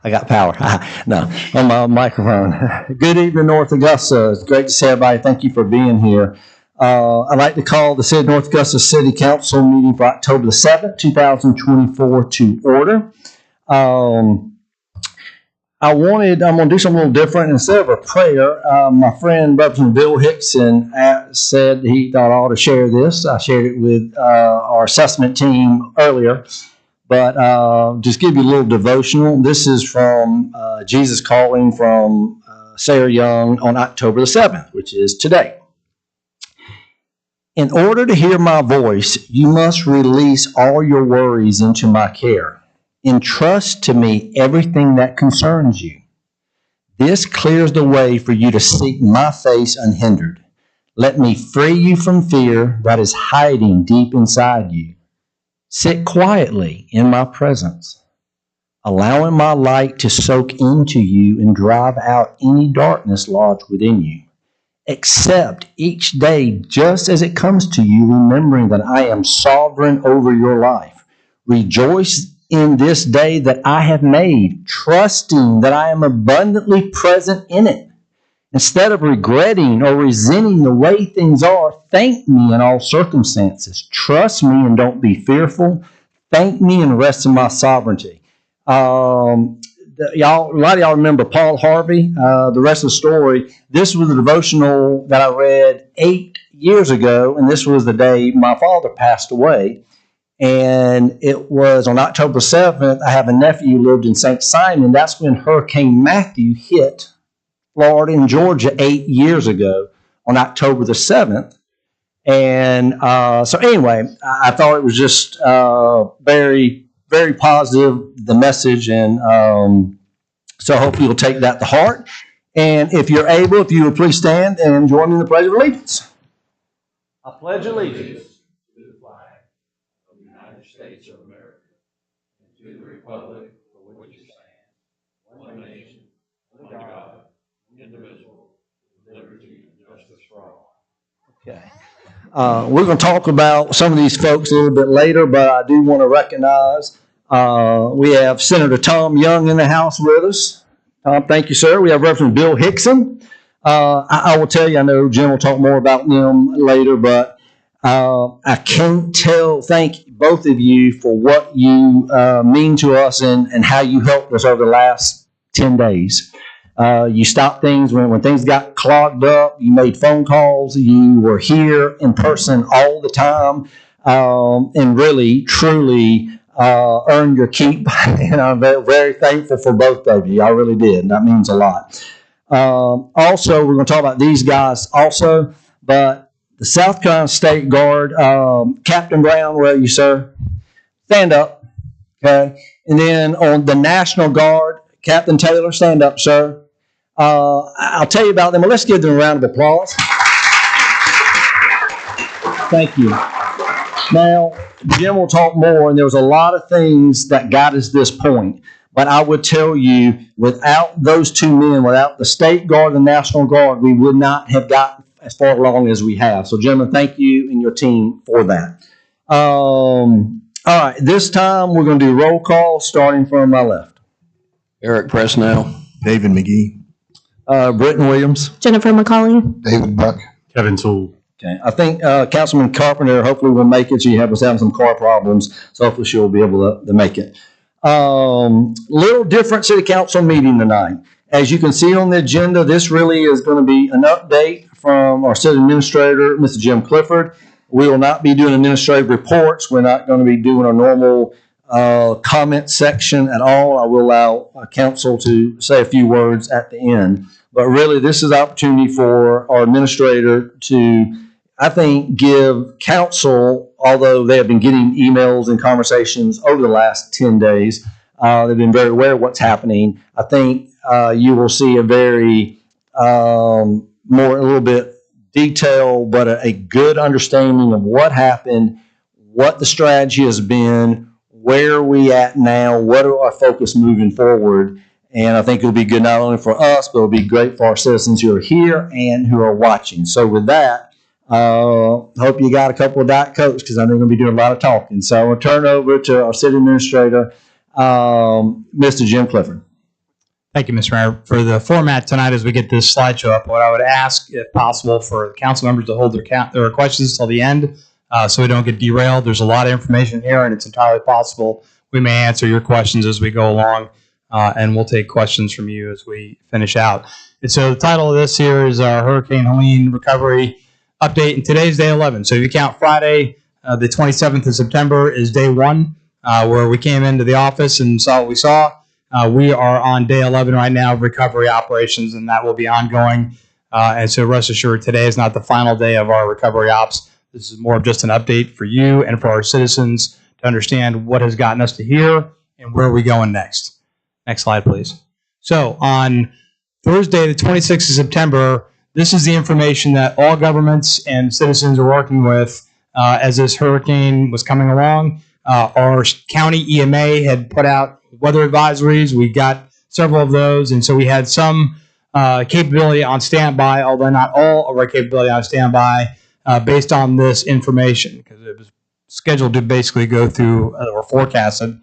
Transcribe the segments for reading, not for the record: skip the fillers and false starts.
I got power. No, on my microphone. Good evening, North Augusta. It's great to see everybody. Thank you for being here. I'd like to call the City of North Augusta City Council meeting for October the 7th, 2024 to order. I'm going to do something a little different. Instead of a prayer, my friend Representative Bill Hickson said he thought I ought to share this. I shared it with our assessment team earlier. But just give you a little devotional. This is from Jesus Calling from Sarah Young on October the 7th, which is today. In order to hear my voice, you must release all your worries into my care. Entrust to me everything that concerns you. This clears the way for you to seek my face unhindered. Let me free you from fear that is hiding deep inside you. Sit quietly in my presence, allowing my light to soak into you and drive out any darkness lodged within you. Accept each day just as it comes to you, remembering that I am sovereign over your life. Rejoice in this day that I have made, trusting that I am abundantly present in it. Instead of regretting or resenting the way things are, thank me in all circumstances. Trust me and don't be fearful. Thank me and rest in my sovereignty. A lot of y'all remember Paul Harvey. The rest of the story, this was a devotional that I read 8 years ago, and this was the day my father passed away. And it was on October 7th. I have a nephew who lived in St. Simon. That's when Hurricane Matthew hit Florida and Georgia 8 years ago on October the 7th. And so anyway, I thought it was just very, very positive, the message. And so hopefully you'll take that to heart. And if you're able, if you would please stand and join me in the Pledge of Allegiance. I pledge allegiance to the flag of the United States of America and to the republic for which it stands, one nation, under God, indivisible, liberty, and justice for all. Okay. We're going to talk about some of these folks a little bit later, but I do want to recognize we have Senator Tom Young in the house with us. Tom, thank you, sir. We have Representative Bill Hickson. I will tell you, I know Jim will talk more about them later, but I can't thank both of you for what you mean to us and how you helped us over the last 10 days. You stopped things when things got clogged up. You made phone calls. You were here in person all the time, and really, truly earned your keep. And I'm very, very thankful for both of you. I really did. That means a lot. Also, we're going to talk about these guys also, but the South Carolina State Guard, Captain Brown, where are you, sir? Stand up. Okay. And then on the National Guard, Captain Taylor, stand up, sir. I'll tell you about them, but let's give them a round of applause. Thank you. Now, Jim will talk more, and there was a lot of things that got us this point. But I would tell you, without those two men, without the State Guard and National Guard, we would not have gotten as far along as we have. So, gentlemen, thank you and your team for that. All right, this time we're going to do roll call starting from my left. Eric Presnell. David McGee. Britton Williams. Jennifer McCauley. David Buck. Kevin Toole. Okay, I think Councilman Carpenter hopefully will make it. She was having some car problems, so hopefully she'll be able to make it. Little different city council meeting tonight. As you can see on the agenda, this really is going to be an update from our city administrator, Mr. Jim Clifford. We will not be doing administrative reports. We're not going to be doing our normal comment section at all. I will allow council to say a few words at the end. But really, this is an opportunity for our administrator to, I think, give council, although they have been getting emails and conversations over the last 10 days, they've been very aware of what's happening. I think you will see a very, a little bit detailed, but a good understanding of what happened, what the strategy has been, where are we at now, what are our focus moving forward. And I think it'll be good not only for us, but it'll be great for our citizens who are here and who are watching. So with that, Hope you got a couple of Diet Cokes because I know you're going to be doing a lot of talking. So I'll turn it over to our city administrator, Mr. Jim Clifford. Thank you, Mr. Mayor. For the format tonight, as we get this slideshow up, what I would ask, if possible, for the council members to hold their questions till the end so we don't get derailed. There's a lot of information here, and it's entirely possible we may answer your questions as we go along, and we'll take questions from you as we finish out. And so the title of this here is our Hurricane Helene Recovery Update, and today's day 11. So if you count Friday, the 27th of September is day 1, where we came into the office and saw what we saw. We are on day 11 right now of recovery operations, and that will be ongoing. And so rest assured, today is not the final day of our recovery ops. This is more of just an update for you and for our citizens to understand what has gotten us to here and where are we going next. Next slide, please. So on Thursday, the 26th of September, this is the information that all governments and citizens are working with as this hurricane was coming along. Our county EMA had put out weather advisories. We got several of those, and so we had some capability on standby, although not all of our capability on standby, based on this information, because it was scheduled to basically go through, or forecasted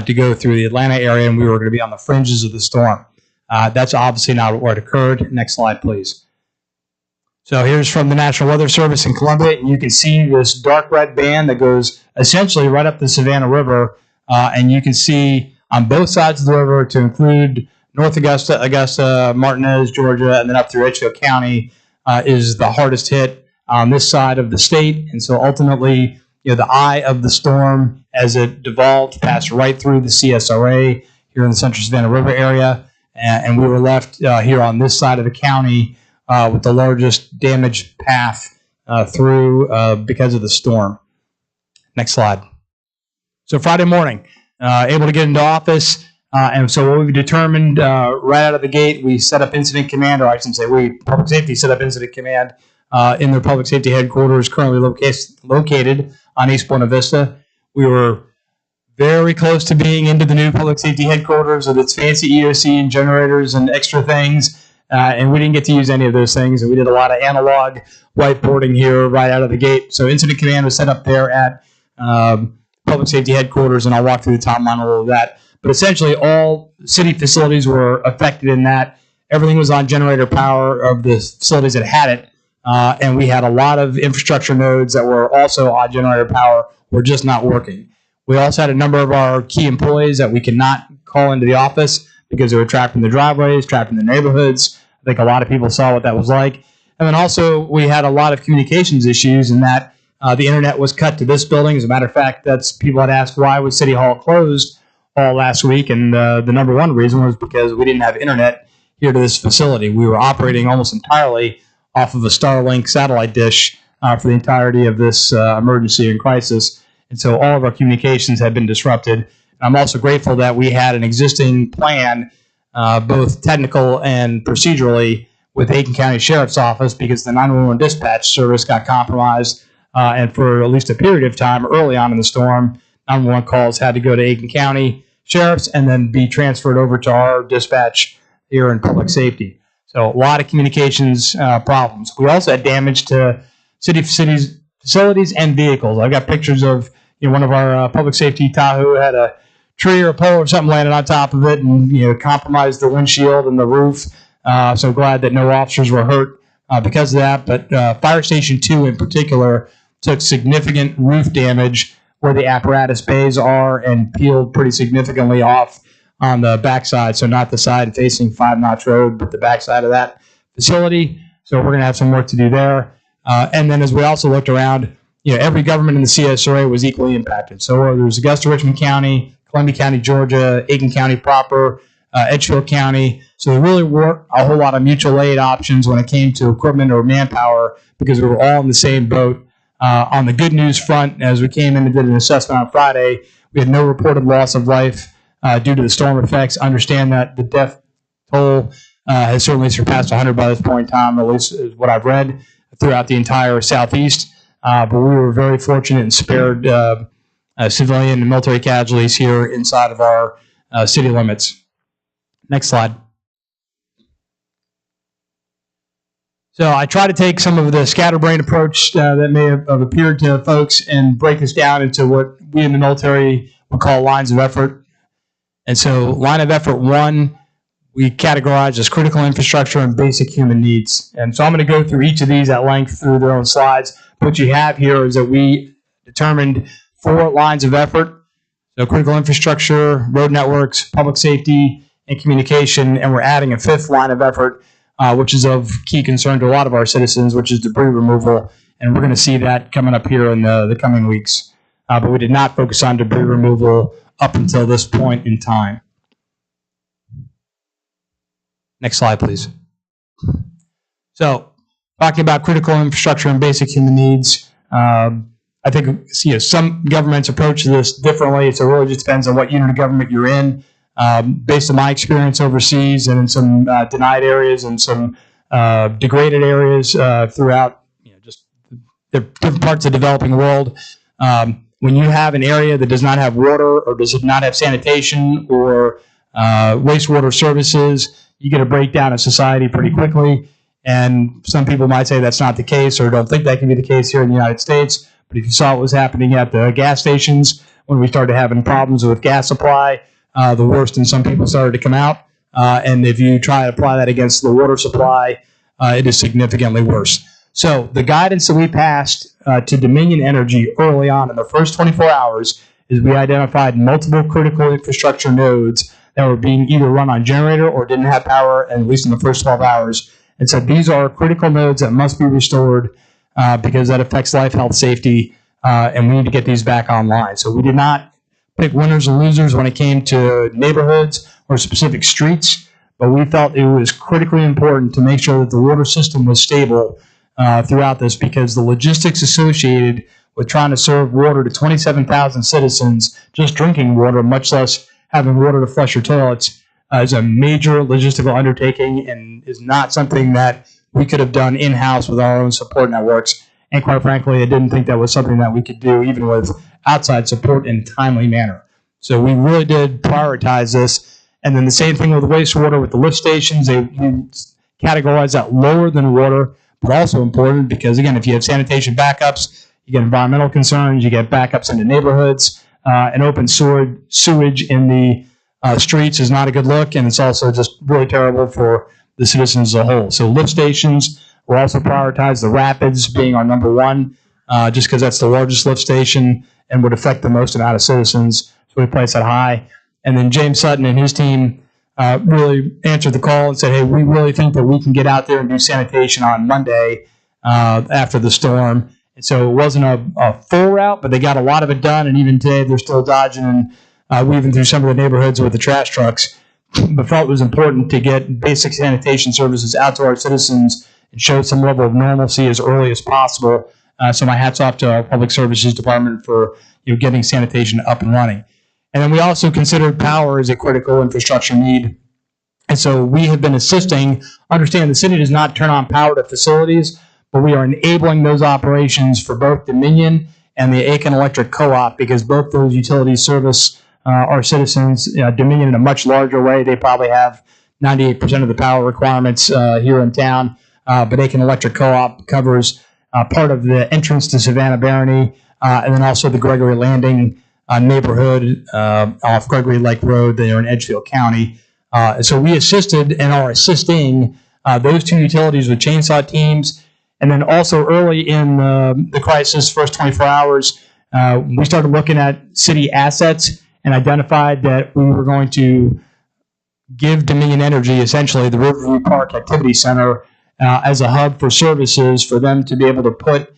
to go through the Atlanta area, and we were going to be on the fringes of the storm. That's obviously not what occurred. Next slide, please. So here's from the National Weather Service in Columbia, and you can see this dark red band that goes essentially right up the Savannah River, and you can see on both sides of the river, to include North Augusta, Augusta, Martinez, Georgia, and then up through Edgefield County, is the hardest hit on this side of the state. And so ultimately, the eye of the storm as it devolved passed right through the CSRA here in the Central Savannah River area, and we were left here on this side of the county with the largest damage path through because of the storm. Next slide. So Friday morning, able to get into office, and so what we determined right out of the gate, we set up incident command, or I shouldn't say we, public safety set up incident command in their public safety headquarters currently located on East Buena Vista. We were very close to being into the new public safety headquarters with its fancy EOC and generators and extra things, and we didn't get to use any of those things, and we did a lot of analog whiteboarding here right out of the gate. So incident command was set up there at public safety headquarters, and I'll walk through the timeline a little of that. But essentially, all city facilities were affected in that everything was on generator power of the facilities that had it, and we had a lot of infrastructure nodes that were also on generator power were just not working. We also had a number of our key employees that we could not call into the office because they were trapped in the driveways, trapped in the neighborhoods. I think a lot of people saw what that was like. And then also, we had a lot of communications issues in that the internet was cut to this building. As a matter of fact, people had asked why was City Hall closed all last week, and the number one reason was because we didn't have internet here to this facility. We were operating almost entirely off of a Starlink satellite dish for the entirety of this emergency and crisis, and so all of our communications had been disrupted. I'm also grateful that we had an existing plan, both technical and procedurally, with Aiken County Sheriff's Office, because the 911 dispatch service got compromised. And for at least a period of time early on in the storm, 911 calls had to go to Aiken County Sheriff's and then be transferred over to our dispatch here in public safety. So a lot of communications problems. We also had damage to city facilities and vehicles. I've got pictures of one of our public safety Tahoe had a tree or a pole or something landed on top of it and compromised the windshield and the roof. So glad that no officers were hurt because of that. But Fire Station 2 in particular took significant roof damage where the apparatus bays are and peeled pretty significantly off on the backside. So not the side facing Five Notch Road, but the backside of that facility. So we're going to have some work to do there. And then as we also looked around, every government in the CSRA was equally impacted. So there was Augusta, Richmond County, Columbia County, Georgia, Aiken County proper, Edgefield County. So there really weren't a whole lot of mutual aid options when it came to equipment or manpower because we were all in the same boat. On the good news front, as we came in and did an assessment on Friday, we had no reported loss of life due to the storm effects. Understand that the death toll has certainly surpassed 100 by this point in time, at least is what I've read throughout the entire Southeast. But we were very fortunate and spared civilian and military casualties here inside of our city limits. Next slide. So I try to take some of the scatterbrain approach that may have appeared to folks and break this down into what we in the military would call lines of effort. And so line of effort 1, we categorize as critical infrastructure and basic human needs. And so I'm going to go through each of these at length through their own slides. What you have here is that we determined 4 lines of effort. So critical infrastructure, road networks, public safety, and communication. And we're adding a 5th line of effort, which is of key concern to a lot of our citizens, which is debris removal. And we're going to see that coming up here in the coming weeks. But we did not focus on debris removal up until this point in time. Next slide, please. So, talking about critical infrastructure and basic human needs, I think some governments approach this differently. So it really just depends on what unit of government you're in. Based on my experience overseas and in some denied areas and some degraded areas throughout, just the different parts of the developing world, when you have an area that does not have water or does not have sanitation or wastewater services, you get a breakdown of society pretty quickly. And some people might say that's not the case or don't think that can be the case here in the United States. But if you saw what was happening at the gas stations when we started having problems with gas supply, the worst in some people started to come out. And if you try to apply that against the water supply, it is significantly worse. So the guidance that we passed to Dominion Energy early on in the first 24 hours is we identified multiple critical infrastructure nodes that were being either run on generator or didn't have power, at least in the first 12 hours. And so these are critical nodes that must be restored because that affects life, health, safety, and we need to get these back online. So we did not pick winners and losers when it came to neighborhoods or specific streets, but we felt it was critically important to make sure that the water system was stable throughout this because the logistics associated with trying to serve water to 27,000 citizens, just drinking water, much less having water to flush your toilets, is a major logistical undertaking and is not something that we could have done in-house with our own support networks. And quite frankly, I didn't think that was something that we could do even with outside support in a timely manner. So we really did prioritize this. And then the same thing with wastewater with the lift stations. They categorize that lower than water, but also important because, again, if you have sanitation backups, you get environmental concerns, you get backups into neighborhoods, and open sewage in the streets is not a good look, and it's also just really terrible for the citizens as a whole. So lift stations were also prioritized, the Rapids being our number 1, just because that's the largest lift station and would affect the most amount of citizens, so we placed that high. And then James Sutton and his team really answered the call and said, hey, we really think that we can get out there and do sanitation on Monday after the storm. And so it wasn't a full route, but they got a lot of it done, and even today they're still dodging and weaving through some of the neighborhoods with the trash trucks. But felt it was important to get basic sanitation services out to our citizens and show some level of normalcy as early as possible. So my hat's off to our Public Services Department for getting sanitation up and running. And then we also considered power as a critical infrastructure need. And so we have been assisting, understand the city does not turn on power to facilities, but we are enabling those operations for both Dominion and the Aiken Electric Co-op because both those utilities service our citizens. Dominion in a much larger way. They probably have 98% of the power requirements here in town, but Aiken Electric Co-op covers part of the entrance to Savannah Barony and then also the Gregory Landing neighborhood off Gregory Lake Road there in Edgefield County. So we assisted and are assisting those 2 utilities with chainsaw teams. And then also early in the crisis, first 24 hours, we started looking at city assets and identified that we were going to give Dominion Energy, essentially the Riverview Park Activity Center, as a hub for services for them to be able to put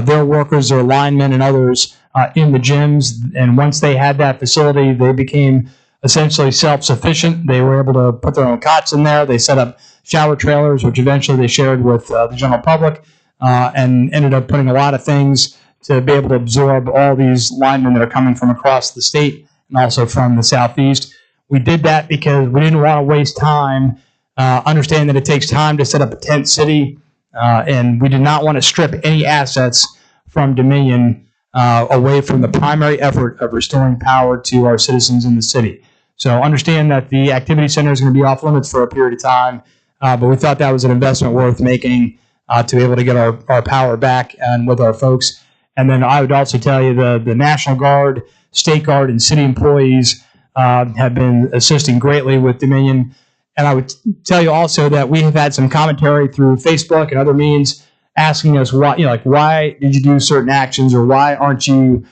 their workers, their linemen, and others in the gyms. And once they had that facility, they became essentially self-sufficient. They were able to put their own cots in there. They set up shower trailers, which eventually they shared with the general public, and ended up putting a lot of things to be able to absorb all these linemen that are coming from across the state and also from the southeast. We did that because we didn't want to waste time, understand that it takes time to set up a tent city, and we did not want to strip any assets from Dominion away from the primary effort of restoring power to our citizens in the city. So understand that the activity center is going to be off limits for a period of time, but we thought that was an investment worth making to be able to get our power back and with our folks. And then I would also tell you the National Guard, State Guard, and city employees have been assisting greatly with Dominion. And I would tell you also that we have had some commentary through Facebook and other means asking us why did you do certain actions, or why aren't you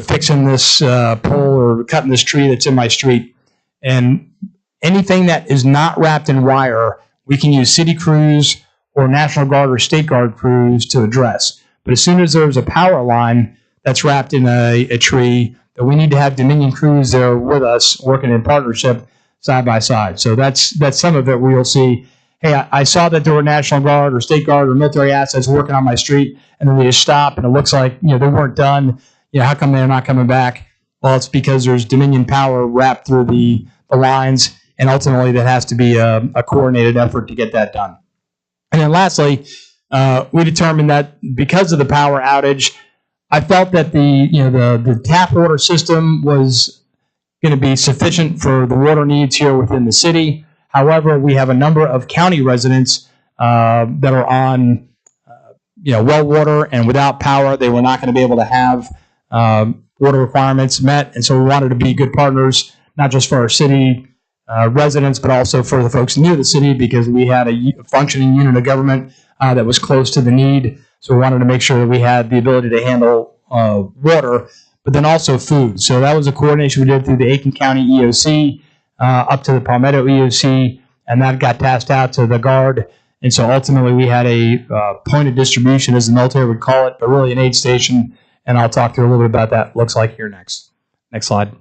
fixing this pole or cutting this tree that's in my street. And anything that is not wrapped in wire, we can use city crews or National Guard or State Guard crews to address. But as soon as there's a power line that's wrapped in a tree, that we need to have Dominion crews there with us working in partnership side by side. So that's some of it where you'll see, hey, I saw that there were National Guard or State Guard or military assets working on my street, and then they just stop, and it looks like they weren't done. How come they're not coming back? Well, it's because there's Dominion power wrapped through the lines, and ultimately that has to be a coordinated effort to get that done. And then lastly, we determined that because of the power outage, I felt that the tap water system was going to be sufficient for the water needs here within the city. However, we have a number of county residents that are on well water, and without power, they were not going to be able to have water requirements met. And so we wanted to be good partners, not just for our city residents, but also for the folks near the city, because we had a functioning unit of government that was close to the need. So we wanted to make sure that we had the ability to handle water, but then also food. So that was a coordination we did through the Aiken County EOC up to the Palmetto EOC, and that got tasked out to the Guard. And so ultimately we had a point of distribution, as the military would call it, but really an aid station. And I'll talk to you a little bit about that. Looks like here next. Next slide.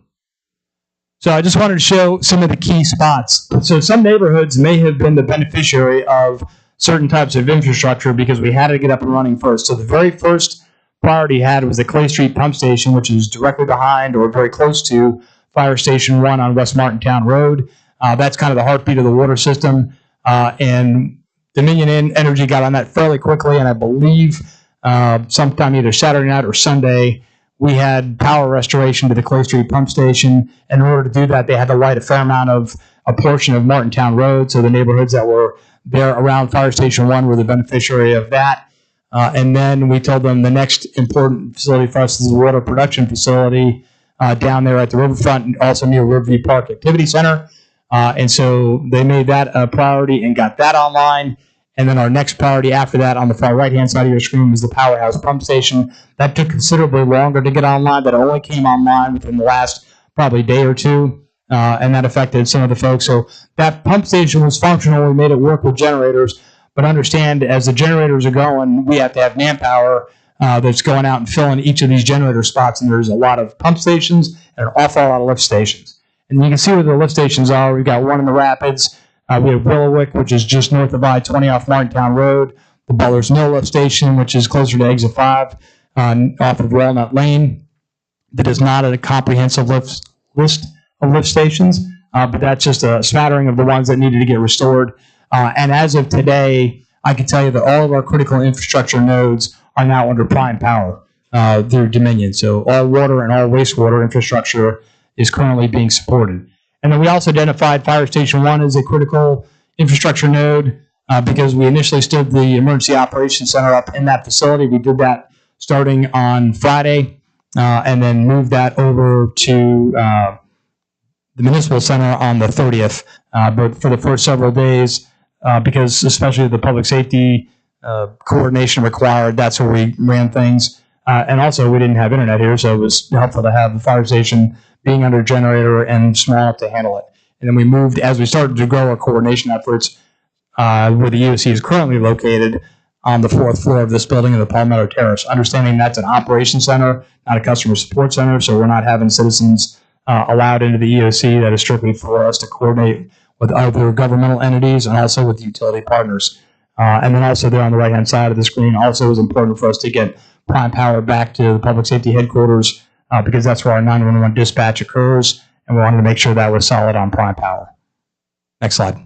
So I just wanted to show some of the key spots. So some neighborhoods may have been the beneficiary of certain types of infrastructure because we had to get up and running first. So the very first priority had was the Clay Street Pump Station, which is directly behind or very close to Fire Station 1 on West Martintown Road. That's kind of the heartbeat of the water system. And Dominion Energy got on that fairly quickly, and I believe sometime either Saturday night or Sunday, we had power restoration to the Clay Street Pump Station. And in order to do that, they had to light a fair amount of a portion of Martintown Road. So the neighborhoods that were there around Fire Station 1 were the beneficiary of that. And then we told them the next important facility for us is the water production facility down there at the riverfront, and also near Riverview Park Activity Center. And so they made that a priority and got that online. And then our next priority after that on the far right-hand side of your screen was the Powerhouse Pump Station. That took considerably longer to get online. That only came online within the last probably day or two, and that affected some of the folks. So that pump station was functional. We made it work with generators. But understand, as the generators are going, we have to have manpower that's going out and filling each of these generator spots. And there's a lot of pump stations and an awful lot of lift stations. And you can see where the lift stations are. We've got one in the Rapids. We have Willowick, which is just north of I-20 off Martintown Road. The Butler's Mill lift station, which is closer to exit 5 off of Walnut Lane. That is not a comprehensive list of lift stations, but that's just a smattering of the ones that needed to get restored. And as of today, I can tell you that all of our critical infrastructure nodes are now under prime power through Dominion. So all water and all wastewater infrastructure is currently being supported. And then we also identified Fire Station 1 as a critical infrastructure node because we initially stood the Emergency Operations Center up in that facility. We did that starting on Friday and then moved that over to the Municipal Center on the 30th. But for the first several days, because especially the public safety coordination required, that's where we ran things. And also we didn't have internet here, so it was helpful to have the fire station being under generator and small enough to handle it. And then we moved, as we started to grow our coordination efforts, where the EOC is currently located on the 4th floor of this building in the Palmetto Terrace, understanding that's an operations center, not a customer support center, so we're not having citizens allowed into the EOC. That is strictly for us to coordinate with other governmental entities and also with utility partners. And then also there on the right-hand side of the screen also is important for us to get prime power back to the public safety headquarters because that's where our 911 dispatch occurs, and we wanted to make sure that was solid on prime power. Next slide.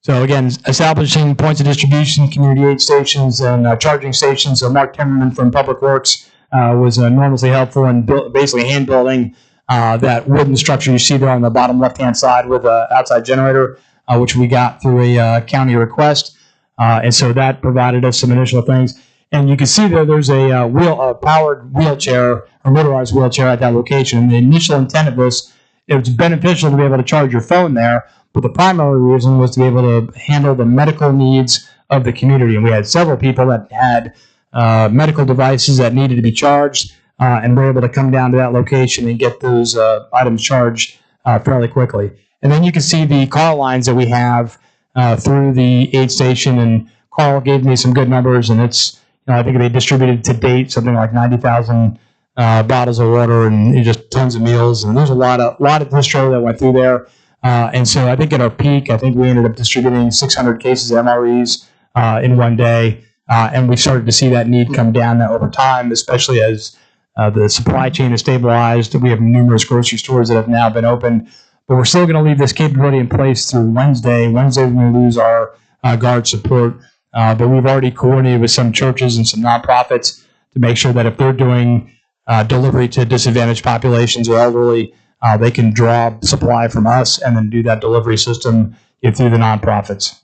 So again, establishing points of distribution, community aid stations, and charging stations. So Mark Timmerman from Public Works was enormously helpful in basically hand building that wooden structure you see there on the bottom left-hand side with an outside generator, which we got through a county request. And so that provided us some initial things. And you can see there's a powered wheelchair or motorized wheelchair at that location. And the initial intent of this, it was beneficial to be able to charge your phone there, but the primary reason was to be able to handle the medical needs of the community. And we had several people that had medical devices that needed to be charged, and were able to come down to that location and get those items charged fairly quickly. And then you can see the call lines that we have through the aid station. And Carl gave me some good numbers, and it's, I think they distributed to date something like 90,000 bottles of water and just tons of meals. And there's a lot of distro that went through there. And so I think at our peak, I think we ended up distributing 600 cases of MREs in one day. And we started to see that need come down over time, especially as the supply chain has stabilized. We have numerous grocery stores that have now been opened. But we're still going to leave this capability in place through Wednesday. Wednesday, we're going to lose our guard support. But we've already coordinated with some churches and some nonprofits to make sure that if they're doing delivery to disadvantaged populations or elderly, they can draw supply from us and then do that delivery system through the nonprofits.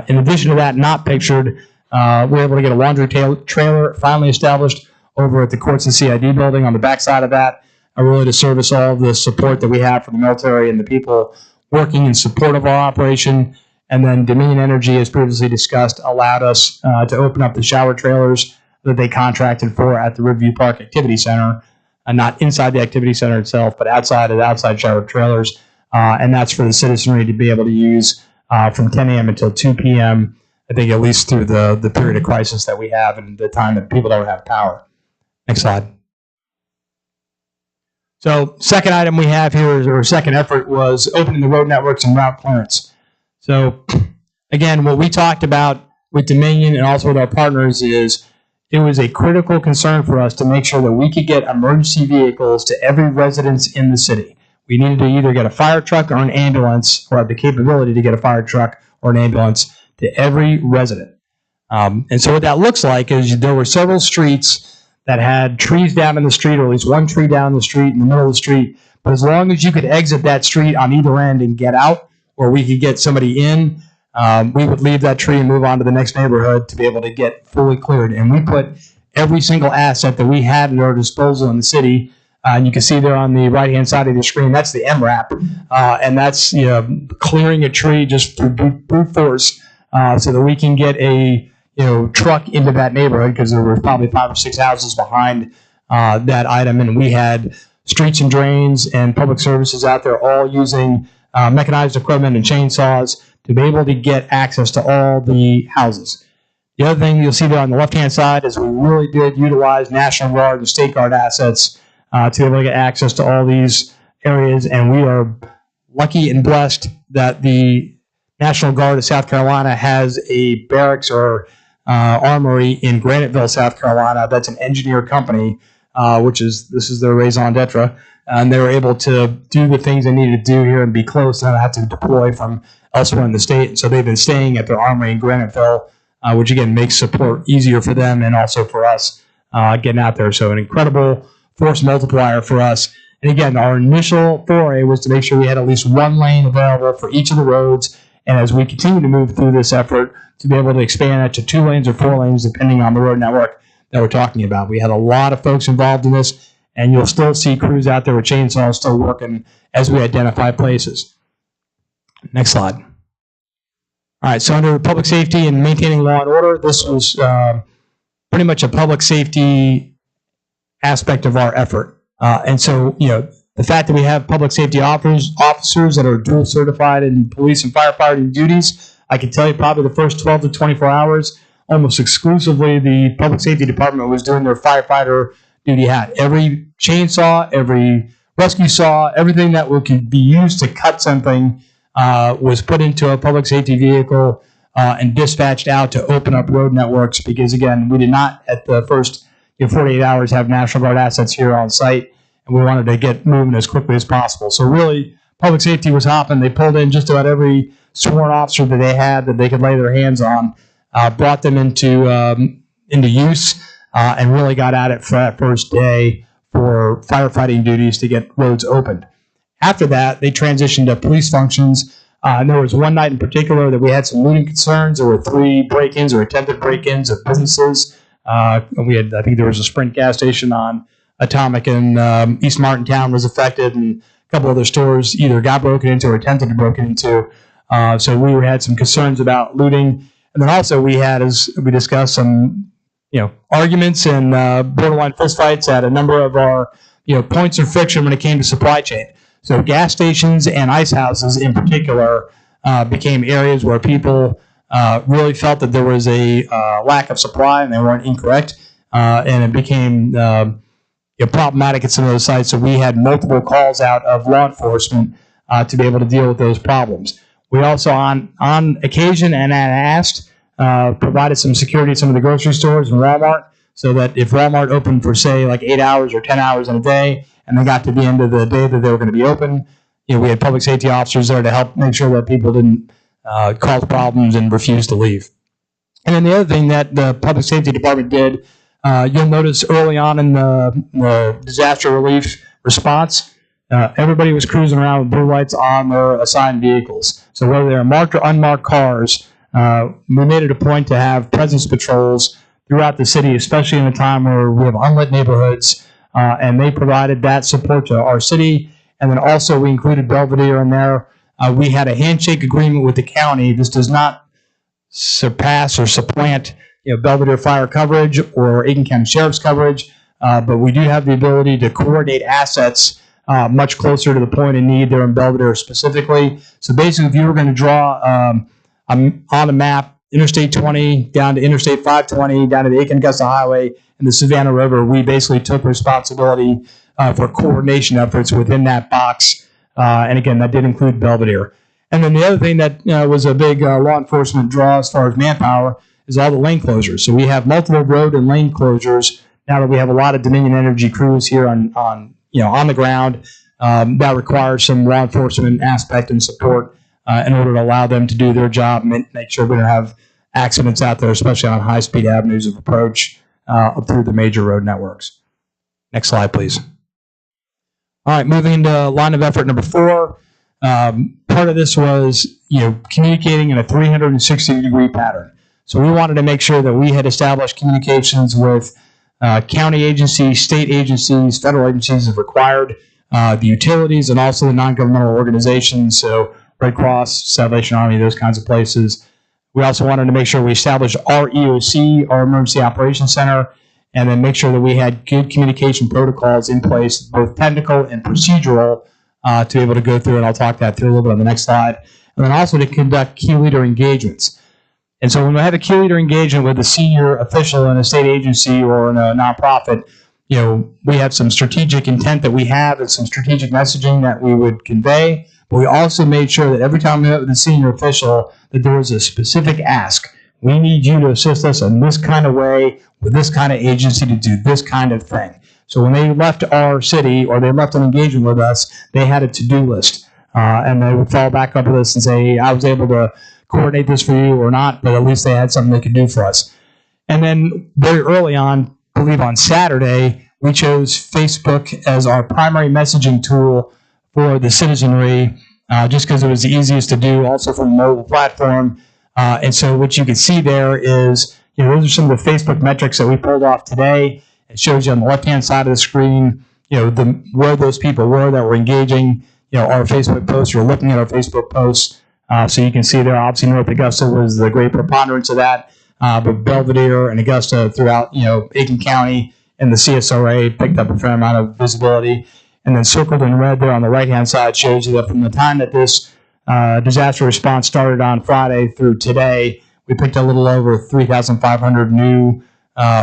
In addition to that, not pictured, we're able to get a laundry trailer finally established over at the Courts and CID building on the backside of that, really to service all of the support that we have for the military and the people working in support of our operation. And then Dominion Energy, as previously discussed, allowed us to open up the shower trailers that they contracted for at the Riverview Park Activity Center, not inside the activity center itself, but outside of the outside shower trailers. And that's for the citizenry to be able to use from 10 a.m. until 2 p.m., I think at least through the period of crisis that we have and the time that people don't have power. Next slide. So second item we have here, is our second effort, was opening the road networks and route clearance. So again, what we talked about with Dominion and also with our partners is it was a critical concern for us to make sure that we could get emergency vehicles to every residence in the city. We needed to either get a fire truck or an ambulance, or have the capability to get a fire truck or an ambulance to every resident. And so what that looks like is there were several streets that had trees down in the street, or at least one tree down the street in the middle of the street. But as long as you could exit that street on either end and get out, or we could get somebody in, we would leave that tree and move on to the next neighborhood to be able to get fully cleared. And we put every single asset that we had at our disposal in the city. And you can see there on the right-hand side of the screen, that's the MRAP. And that's clearing a tree just through brute force so that we can get a truck into that neighborhood, because there were probably 5 or 6 houses behind that item. And we had streets and drains and public services out there all using mechanized equipment and chainsaws to be able to get access to all the houses. The other thing you'll see there on the left-hand side is we really did utilize National Guard and State Guard assets to be able to get access to all these areas. And we are lucky and blessed that the National Guard of South Carolina has a barracks or armory in Graniteville, South Carolina. That's an engineer company, this is their raison d'etre. And they were able to do the things they needed to do here and be close and not have to deploy from elsewhere in the state. And so they've been staying at their armory in Graniteville, which again makes support easier for them and also for us getting out there. So an incredible force multiplier for us. And again, our initial foray was to make sure we had at least one lane available for each of the roads. And as we continue to move through this effort, to be able to expand that to 2 lanes or 4 lanes, depending on the road network that we're talking about. We had a lot of folks involved in this, and you'll still see crews out there with chainsaws still working as we identify places. Next slide. All right, so under public safety and maintaining law and order, this was pretty much a public safety aspect of our effort. And so, the fact that we have public safety officers that are dual certified in police and firefighting duties, I can tell you probably the first 12 to 24 hours, almost exclusively the public safety department was doing their firefighter duty hat. Every chainsaw, every rescue saw, everything that could be used to cut something was put into a public safety vehicle and dispatched out to open up road networks, because again, we did not at the first 48 hours have National Guard assets here on site, and we wanted to get moving as quickly as possible. So really, public safety was hopping. They pulled in just about every sworn officer that they had that they could lay their hands on, brought them into use, and really got at it for that first day for firefighting duties to get roads opened. After that, they transitioned to police functions, And there was one night in particular that we had some looting concerns. There were 3 break-ins or attempted break-ins of businesses. And we had, I think there was a Sprint gas station on Atomic in East Martintown was affected, and a couple other stores either got broken into or attempted to broken into. So we had some concerns about looting. And then also we had, as we discussed, some arguments and borderline fistfights at a number of our points of friction when it came to supply chain. So gas stations and ice houses in particular became areas where people really felt that there was a lack of supply, and they weren't incorrect, and it became problematic at some of those sites. So we had multiple calls out of law enforcement to be able to deal with those problems. We also, on occasion and asked, provided some security at some of the grocery stores and Walmart, so that if Walmart opened for, say, like 8 hours or 10 hours in a day, and they got to the end of the day that they were going to be open, we had public safety officers there to help make sure that people didn't cause problems and refuse to leave. And then the other thing that the public safety department did, you'll notice early on in the disaster relief response, everybody was cruising around with blue lights on their assigned vehicles. So whether they're marked or unmarked cars, we made it a point to have presence patrols throughout the city, especially in a time where we have unlit neighborhoods, and they provided that support to our city. And then also we included Belvedere in there. We had a handshake agreement with the county. This does not surpass or supplant Belvedere fire coverage or Aiken County Sheriff's coverage, but we do have the ability to coordinate assets much closer to the point of need there in Belvedere specifically. So basically, if you were going to draw on the map Interstate 20 down to Interstate 520, down to the Aiken Augusta Highway and the Savannah River, we basically took responsibility for coordination efforts within that box. And again, that did include Belvedere. And then the other thing that was a big law enforcement draw as far as manpower is all the lane closures. So we have multiple road and lane closures now that we have a lot of Dominion Energy crews here on the ground. That requires some law enforcement aspect and support in order to allow them to do their job and make sure we don't have accidents out there, especially on high-speed avenues of approach up through the major road networks. Next slide, please. All right, moving into line of effort number 4. Part of this was communicating in a 360-degree pattern. So we wanted to make sure that we had established communications with county agencies, state agencies, federal agencies if required, the utilities, and also the non-governmental organizations, so Red Cross, Salvation Army, those kinds of places. We also wanted to make sure we established our EOC, our Emergency Operations Center, and then make sure that we had good communication protocols in place, both technical and procedural, to be able to go through, and I'll talk that through a little bit on the next slide, and then also to conduct key leader engagements. And so when we have a key leader engagement with a senior official in a state agency or in a nonprofit, we have some strategic intent that we have and some strategic messaging that we would convey. But we also made sure that every time we met with a senior official that there was a specific ask. We need you to assist us in this kind of way with this kind of agency to do this kind of thing. So when they left our city or they left an engagement with us, they had a to-do list. And they would fall back up with us and say, I was able to coordinate this for you or not, but at least they had something they could do for us. And then very early on, I believe on Saturday, we chose Facebook as our primary messaging tool for the citizenry, just because it was the easiest to do, also from a mobile platform. And so what you can see there is, those are some of the Facebook metrics that we pulled off today. It shows you on the left-hand side of the screen, where those people were that were engaging, our Facebook posts or looking at our Facebook posts. So you can see there, obviously, North Augusta was the great preponderance of that, but Belvedere and Augusta throughout, Aiken County and the CSRA picked up a fair amount of visibility. And then circled in red there on the right-hand side shows you that from the time that this disaster response started on Friday through today, we picked a little over 3,500 new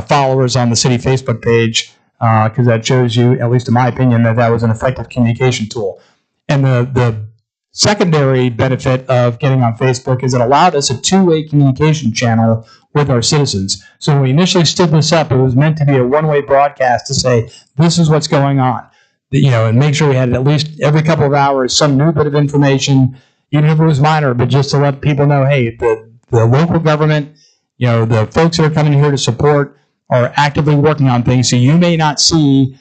followers on the city Facebook page, because that shows you, at least in my opinion, that was an effective communication tool. And the secondary benefit of getting on Facebook is it allowed us a two-way communication channel with our citizens. So when we initially stood this up, it was meant to be a one-way broadcast to say, this is what's going on. And make sure we had at least every couple of hours some new bit of information, even if it was minor, but just to let people know, hey, the local government, the folks that are coming here to support are actively working on things. So you may not see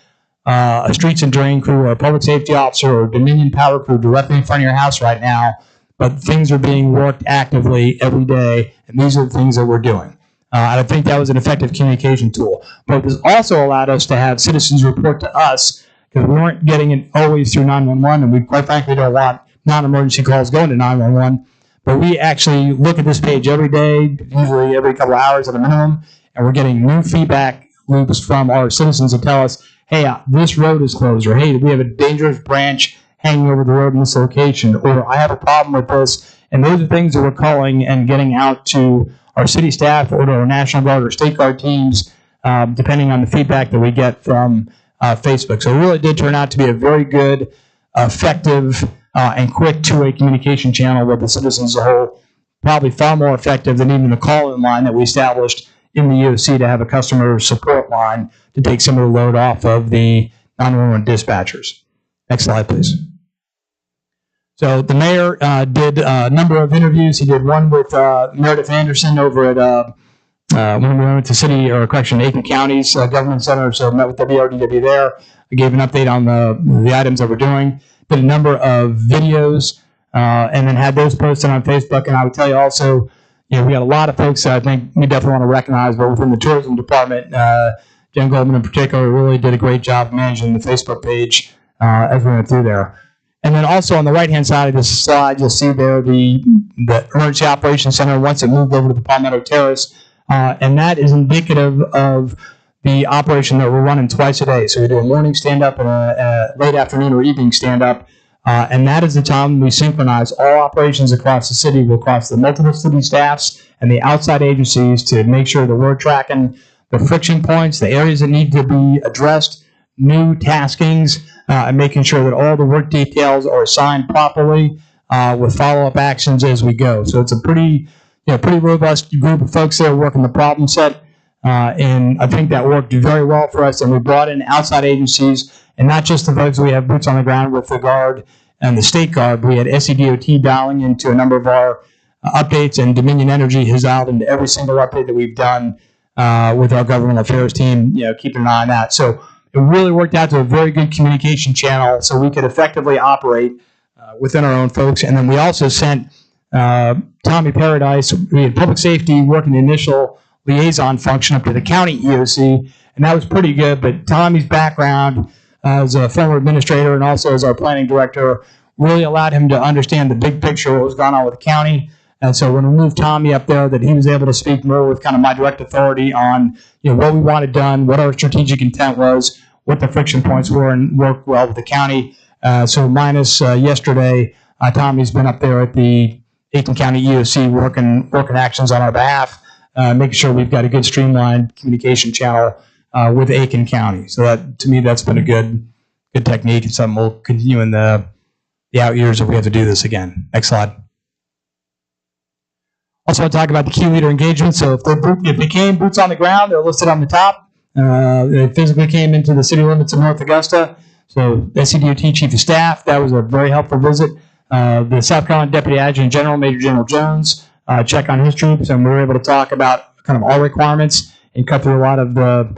a streets and drain crew or a public safety officer or Dominion power crew directly in front of your house right now, but things are being worked actively every day, and these are the things that we're doing. And I think that was an effective communication tool. But this also allowed us to have citizens report to us, because we weren't getting it always through 911, and we quite frankly don't want non-emergency calls going to 911. But we actually look at this page every day, usually every couple of hours at a minimum, and we're getting new feedback loops from our citizens that tell us, hey, this road is closed, or hey, we have a dangerous branch hanging over the road in this location, or I have a problem with this. And those are things that we're calling and getting out to our city staff or to our National Guard or State Guard teams, depending on the feedback that we get from Facebook. So it really did turn out to be a very good, effective, and quick two-way communication channel with the citizens as a whole, probably far more effective than even the call-in line that we established in the EOC to have a customer support line to take some of the load off of the 911 dispatchers. Next slide, please. So the mayor did a number of interviews. He did one with Meredith Anderson over at when we went to city, or correction, Aiken County's government center. So met with WRDW there. I gave an update on the items that we're doing. Did a number of videos and then had those posted on Facebook. And I would tell you also, we had a lot of folks that I think we definitely want to recognize, but within the tourism department, Jen Goldman in particular really did a great job managing the Facebook page as we went through there. And then also on the right-hand side of this slide, you'll see there the Emergency Operations Center once it moved over to the Palmetto Terrace. And that is indicative of the operation that we're running twice a day. So we do a morning stand-up and a late afternoon or evening stand-up. And that is the time we synchronize all operations across the city, across the multiple city staffs and the outside agencies, to make sure that we're tracking the friction points, the areas that need to be addressed, new taskings, and making sure that all the work details are assigned properly with follow-up actions as we go. So it's a pretty robust group of folks there working the problem set. And I think that worked very well for us. And we brought in outside agencies, and not just the folks we have boots on the ground with the Guard and the State Guard. We had SCDOT dialing into a number of our updates, and Dominion Energy has dialed into every single update that we've done with our government affairs team, keeping an eye on that. So it really worked out to a very good communication channel so we could effectively operate within our own folks. And then we also sent Tommy Paradise, we had public safety working the initial liaison function up to the county EOC, and that was pretty good. But Tommy's background as a former administrator and also as our planning director really allowed him to understand the big picture of what was going on with the county. And so when we moved Tommy up there, that he was able to speak more with kind of my direct authority on what we wanted done, what our strategic intent was, what the friction points were, and work well with the county. So minus yesterday, Tommy's been up there at the Aiken County EOC working actions on our behalf, making sure we've got a good streamlined communication channel with Aiken County. So that, to me, that's been a good technique, and something we'll continue in the out years if we have to do this again. Next slide. Also, I'll talk about the key leader engagement. So if they came boots on the ground, they're listed on the top. They physically came into the city limits of North Augusta. So SCDOT Chief of Staff, that was a very helpful visit. The South Carolina Deputy Adjutant General, Major General Jones, check on his troops, and we were able to talk about kind of our requirements and cut through a lot of the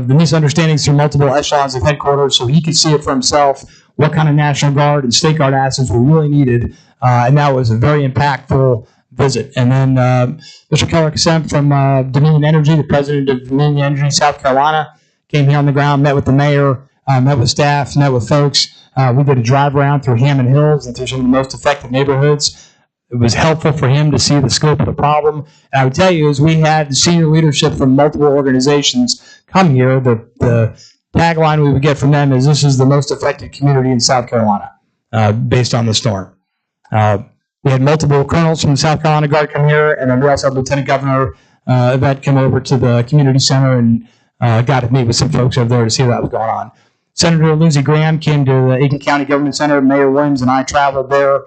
misunderstandings through multiple echelons of headquarters, so he could see it for himself what kind of National Guard and State Guard assets we really needed, and that was a very impactful visit. And then Mr. Keller Kasem from Dominion Energy, the president of Dominion Energy South Carolina, came here on the ground, met with the mayor, met with staff, met with folks. We did a drive around through Hammond Hills and through some of the most affected neighborhoods. It was helpful for him to see the scope of the problem. And I would tell you, as we had senior leadership from multiple organizations come here, the tagline we would get from them is, "This is the most affected community in South Carolina," based on the storm. We had multiple colonels from the South Carolina Guard come here, and then we also had Lieutenant Governor Yvette come over to the community center and got to meet with some folks over there to see what was going on. Senator Lindsey Graham came to the Aiken County Government Center. Mayor Williams and I traveled there,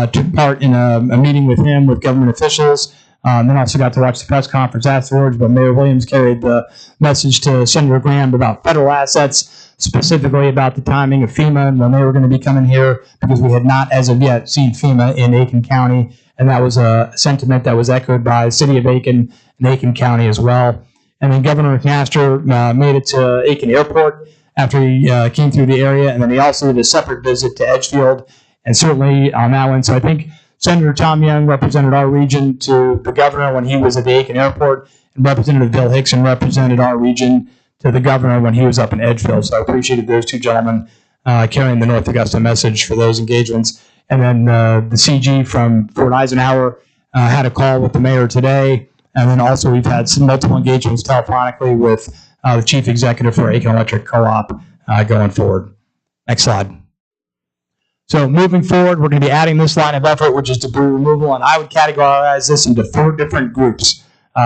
took part in a meeting with him, with government officials, then also got to watch the press conference afterwards. But Mayor Williams carried the message to Senator Graham about federal assets, specifically about the timing of FEMA and when they were going to be coming here, because we had not, as of yet, seen FEMA in Aiken County. And that was a sentiment that was echoed by the city of Aiken and Aiken County as well. And then Governor McMaster made it to Aiken Airport after he came through the area, and then he also did a separate visit to Edgefield, and certainly on that one. So I think Senator Tom Young represented our region to the governor when he was at the Aiken Airport, and Representative Bill Hickson represented our region to the governor when he was up in Edgefield. So I appreciated those two gentlemen carrying the North Augusta message for those engagements. And then the CG from Fort Eisenhower had a call with the mayor today. And then also we've had some multiple engagements telephonically with the chief executive for Aiken Electric Co-op going forward. Next slide. So moving forward, we're going to be adding this line of effort, which is debris removal, and I would categorize this into 4 different groups.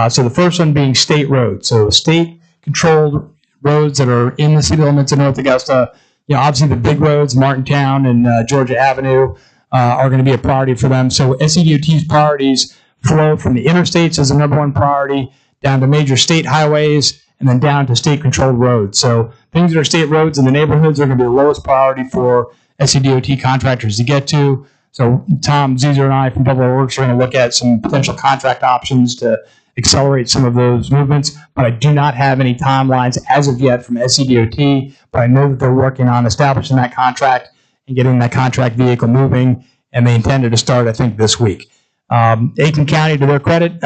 So the first one being state roads. So state-controlled roads that are in the city limits of North Augusta. Obviously the big roads, Martintown and Georgia Avenue, are going to be a priority for them. So SCDOT's priorities flow from the interstates as the #1 priority, down to major state highways, and then down to state-controlled roads. So things that are state roads in the neighborhoods are going to be the lowest priority for SCDOT contractors to get to. So Tom Zeser and I from Public Works are going to look at some potential contract options to accelerate some of those movements, but I do not have any timelines as of yet from SCDOT, but I know that they're working on establishing that contract and getting that contract vehicle moving, and they intended to start, I think, this week. Aiken County, to their credit,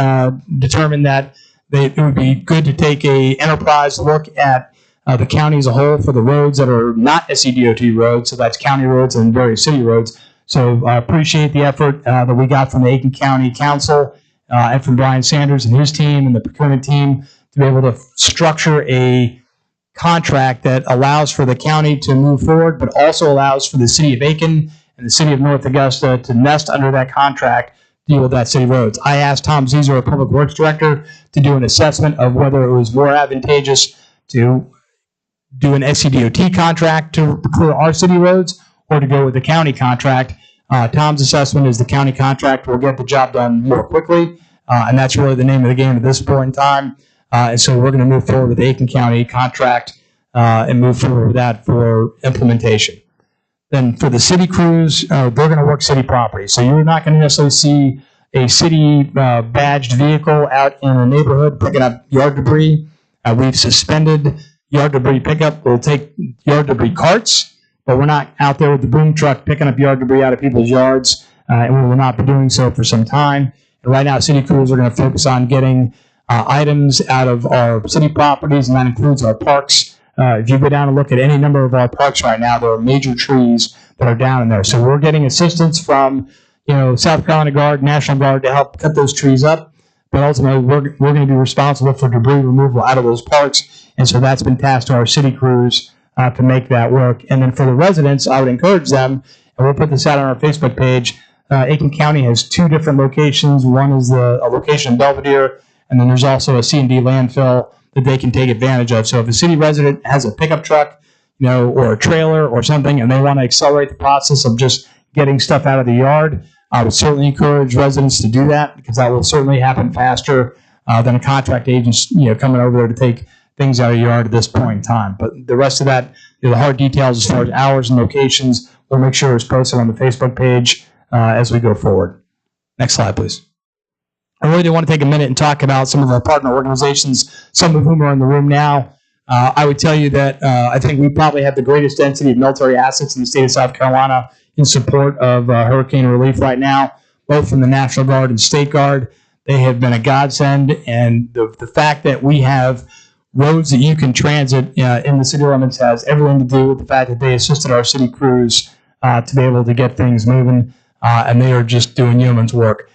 determined that it would be good to take a enterprise look at the county as a whole for the roads that are not SCDOT roads, so that's county roads and various city roads. So I appreciate the effort that we got from the Aiken County Council and from Brian Sanders and his team and the procurement team to be able to structure a contract that allows for the county to move forward, but also allows for the city of Aiken and the city of North Augusta to nest under that contract to deal with that city roads. I asked Tom Zeser, our Public Works Director, to do an assessment of whether it was more advantageous to do an SCDOT contract to clear our city roads or to go with the county contract. Tom's assessment is the county contract will get the job done more quickly, and that's really the name of the game at this point in time. And so we're going to move forward with the Aiken County contract and move forward with that for implementation. Then for the city crews, they're going to work city property. So you're not going to necessarily see a city badged vehicle out in a neighborhood picking up yard debris. We've suspended yard debris pickup. We'll take yard debris carts, but we're not out there with the boom truck picking up yard debris out of people's yards, and we will not be doing so for some time. And right now, city crews are going to focus on getting items out of our city properties, and that includes our parks. If you go down and look at any number of our parks right now, there are major trees that are down in there. So we're getting assistance from, South Carolina Guard, National Guard to help cut those trees up. But ultimately, we're going to be responsible for debris removal out of those parks. And so that's been tasked to our city crews to make that work. And then for the residents, I would encourage them, and we'll put this out on our Facebook page. Aiken County has 2 different locations. One is a location in Belvedere, and then there's also a C&D landfill that they can take advantage of. So if a city resident has a pickup truck, or a trailer or something, and they want to accelerate the process of just getting stuff out of the yard, I would certainly encourage residents to do that, because that will certainly happen faster than a contract agent, coming over there to take things out of your yard at this point in time. But the rest of that, the hard details as far as hours and locations, we'll make sure it's posted on the Facebook page as we go forward. Next slide, please. I really do want to take a minute and talk about some of our partner organizations, some of whom are in the room now. I would tell you that I think we probably have the greatest density of military assets in the state of South Carolina in support of hurricane relief right now, both from the National Guard and State Guard. They have been a godsend, and the fact that we have roads that you can transit in the city limits has everything to do with the fact that they assisted our city crews to be able to get things moving, and they are just doing yeoman's work.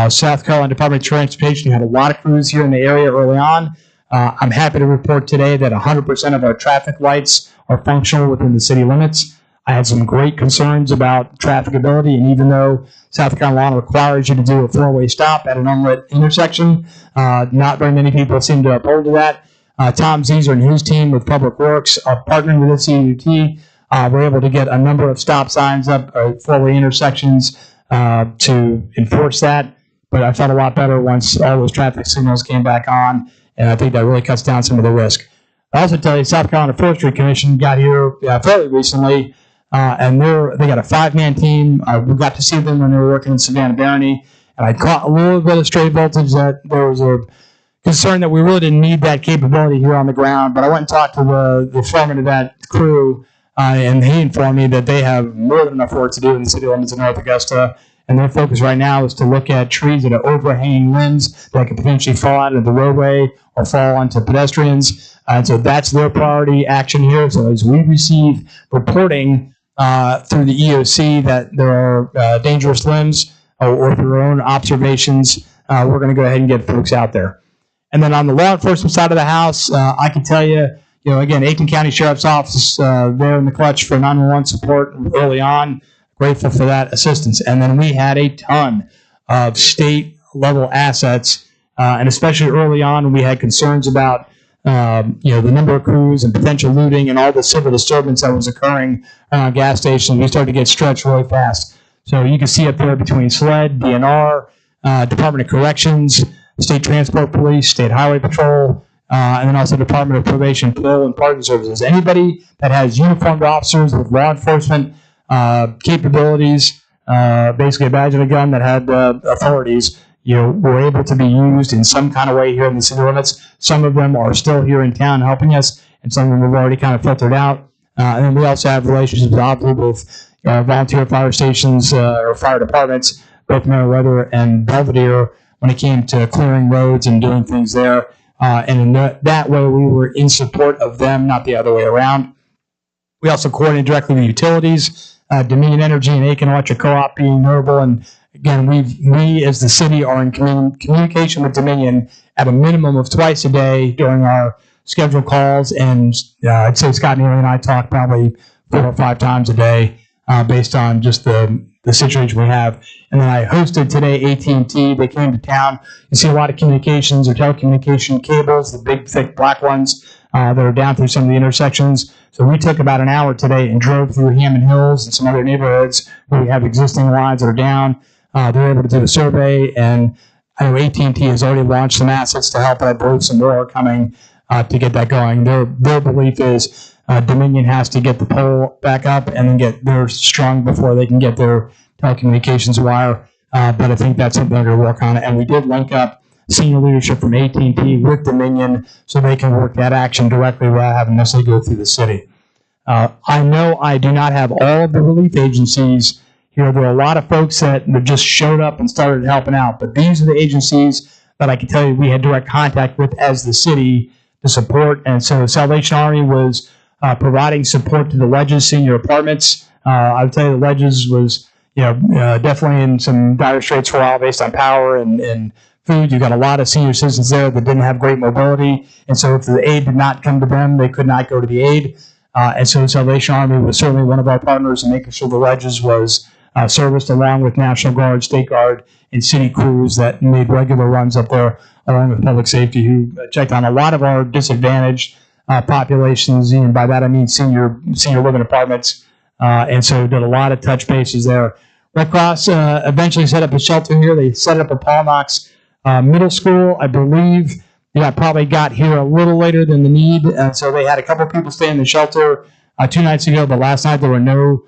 South Carolina Department of Transportation had a lot of crews here in the area early on. I'm happy to report today that 100% of our traffic lights are functional within the city limits. I had some great concerns about trafficability, and even though South Carolina requires you to do a 4-way stop at an unlit intersection, not very many people seem to uphold to that. Tom Zeser and his team with Public Works are partnering with the CUT. We're able to get a number of stop signs up, 4-way intersections to enforce that, but I felt a lot better once all those traffic signals came back on, and I think that really cuts down some of the risk. I also tell you, South Carolina Forestry Commission got here fairly recently, and they got a 5-man team. We got to see them when they were working in Savannah Barony, and I caught a little bit of stray voltage that there was a concern that we really didn't need that capability here on the ground. But I went and talked to the foreman of that crew, and he informed me that they have more than enough work to do in the city limits of North Augusta, And their focus right now is to look at trees that are overhanging limbs that could potentially fall out of the roadway or fall onto pedestrians. And so that's their priority action here. So as we receive reporting through the EOC that there are dangerous limbs or through our own observations, we're going to go ahead and get folks out there. And then on the law enforcement side of the house, I can tell you, again, Aiken County Sheriff's Office there in the clutch for 911 support early on. Grateful for that assistance. And then we had a ton of state level assets, and especially early on when we had concerns about the number of crews and potential looting and all the civil disturbance that was occurring around gas stations. We started to get stretched really fast. So you can see up there between SLED, DNR, Department of Corrections, State Transport Police, State Highway Patrol, and then also Department of Probation, Parole, and Pardon Services. Anybody that has uniformed officers with law enforcement capabilities, basically a badge and a gun that had authorities, were able to be used in some kind of way here in the city limits. Some of them are still here in town helping us, and some of them have already kind of filtered out. And then we also have relationships with volunteer fire stations or fire departments, both Meriwether and Belvedere, when it came to clearing roads and doing things there. And in that way, we were in support of them, not the other way around. We also coordinated directly with utilities, Dominion Energy and Aiken Electric Co-op being notable. And again, we as the city are in communication with Dominion at a minimum of twice a day during our scheduled calls. And I'd say Scott Neely and I talk probably 4 or 5 times a day based on just the situation we have. And then I hosted today AT&T. They came to town. You see a lot of communications or telecommunication cables, the big, thick black ones that are down through some of the intersections. So we took about an hour today and drove through Hammond Hills and some other neighborhoods where we have existing lines that are down. They're able to do the survey, and I know AT&T has already launched some assets to help. I believe some more are coming to get that going. Their belief is Dominion has to get the pole back up and then get theirs strung before they can get their telecommunications wire. But I think that's something they're going to work on. And we did link up senior leadership from AT&T with Dominion so they can work that action directly without having necessarily go through the city. I know I do not have all of the relief agencies here. There are a lot of folks that just showed up and started helping out, but these are the agencies that I can tell you we had direct contact with as the city to support. And so Salvation Army was providing support to the Ledges senior apartments. I would tell you the Ledges was definitely in some dire straits for a while based on power and food. You've got a lot of senior citizens there that didn't have great mobility, and so if the aid did not come to them, they could not go to the aid. And so Salvation Army was certainly one of our partners in making sure the Ledges was serviced, along with National Guard, State Guard, and city crews that made regular runs up there, along with public safety, who checked on a lot of our disadvantaged populations, and by that I mean senior living apartments, and so did a lot of touch bases there. Red Cross eventually set up a shelter here. They set up a Paul Knox Middle School, I believe. Probably got here a little later than the need, so they had a couple people stay in the shelter 2 nights ago, but last night there were no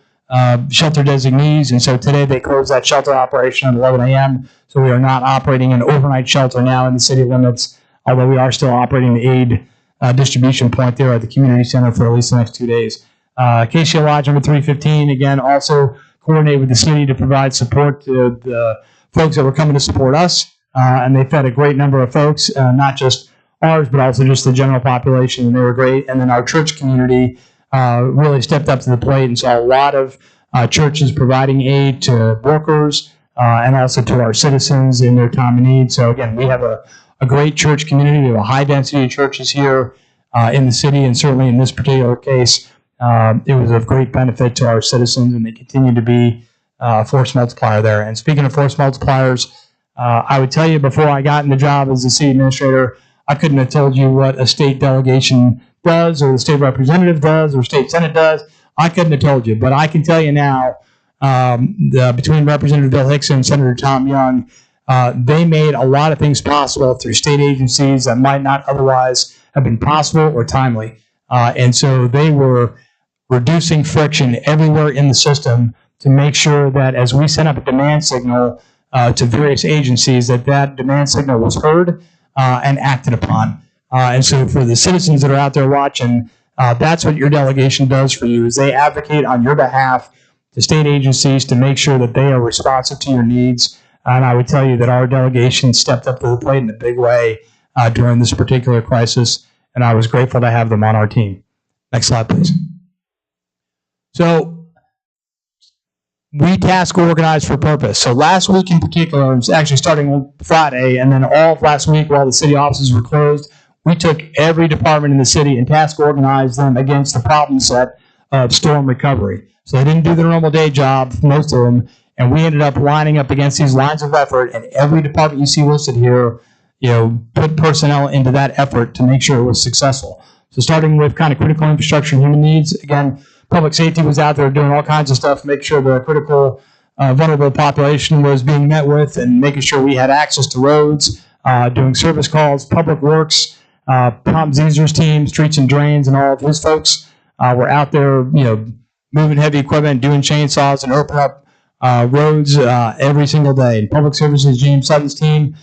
shelter designees, and so today they closed that shelter operation at 11 a.m., so we are not operating an overnight shelter now in the city limits, although we are still operating the aid distribution point there at the community center for at least the next 2 days. Acacia Lodge number 315, again, also coordinated with the city to provide support to the folks that were coming to support us. And they fed a great number of folks, not just ours, but also just the general population, and they were great. And then our church community really stepped up to the plate and saw a lot of churches providing aid to workers and also to our citizens in their time of need. So again, we have a great church community. We have a high density of churches here in the city, and certainly in this particular case, it was of great benefit to our citizens, and they continue to be a force multiplier there. And speaking of force multipliers, I would tell you before I got in the job as the city administrator, I couldn't have told you what a state delegation does, or the state representative does, or state senate does. I couldn't have told you, but I can tell you now, between Representative Bill Hickson and Senator Tom Young, they made a lot of things possible through state agencies that might not otherwise have been possible or timely. And so they were reducing friction everywhere in the system to make sure that as we sent up a demand signal to various agencies, that demand signal was heard and acted upon. And so for the citizens that are out there watching, that's what your delegation does for you, is they advocate on your behalf the state agencies to make sure that they are responsive to your needs. And I would tell you that our delegation stepped up to the plate in a big way during this particular crisis, and I was grateful to have them on our team. Next slide, please. So we task organize for purpose. So last week in particular, it was actually starting on Friday, and then all of last week while the city offices were closed, we took every department in the city and task organized them against the problem set of storm recovery. So they didn't do their normal day job, most of them, and we ended up lining up against these lines of effort, and every department you see listed here, put personnel into that effort to make sure it was successful. So starting with kind of critical infrastructure and human needs, again, public safety was out there doing all kinds of stuff, make sure the critical vulnerable population was being met with and making sure we had access to roads, doing service calls. Public Works, Tom Zeser's team, Streets and Drains, and all of his folks were out there, moving heavy equipment, doing chainsaws, and opening up roads every single day. And Public Services, James Sutton's team,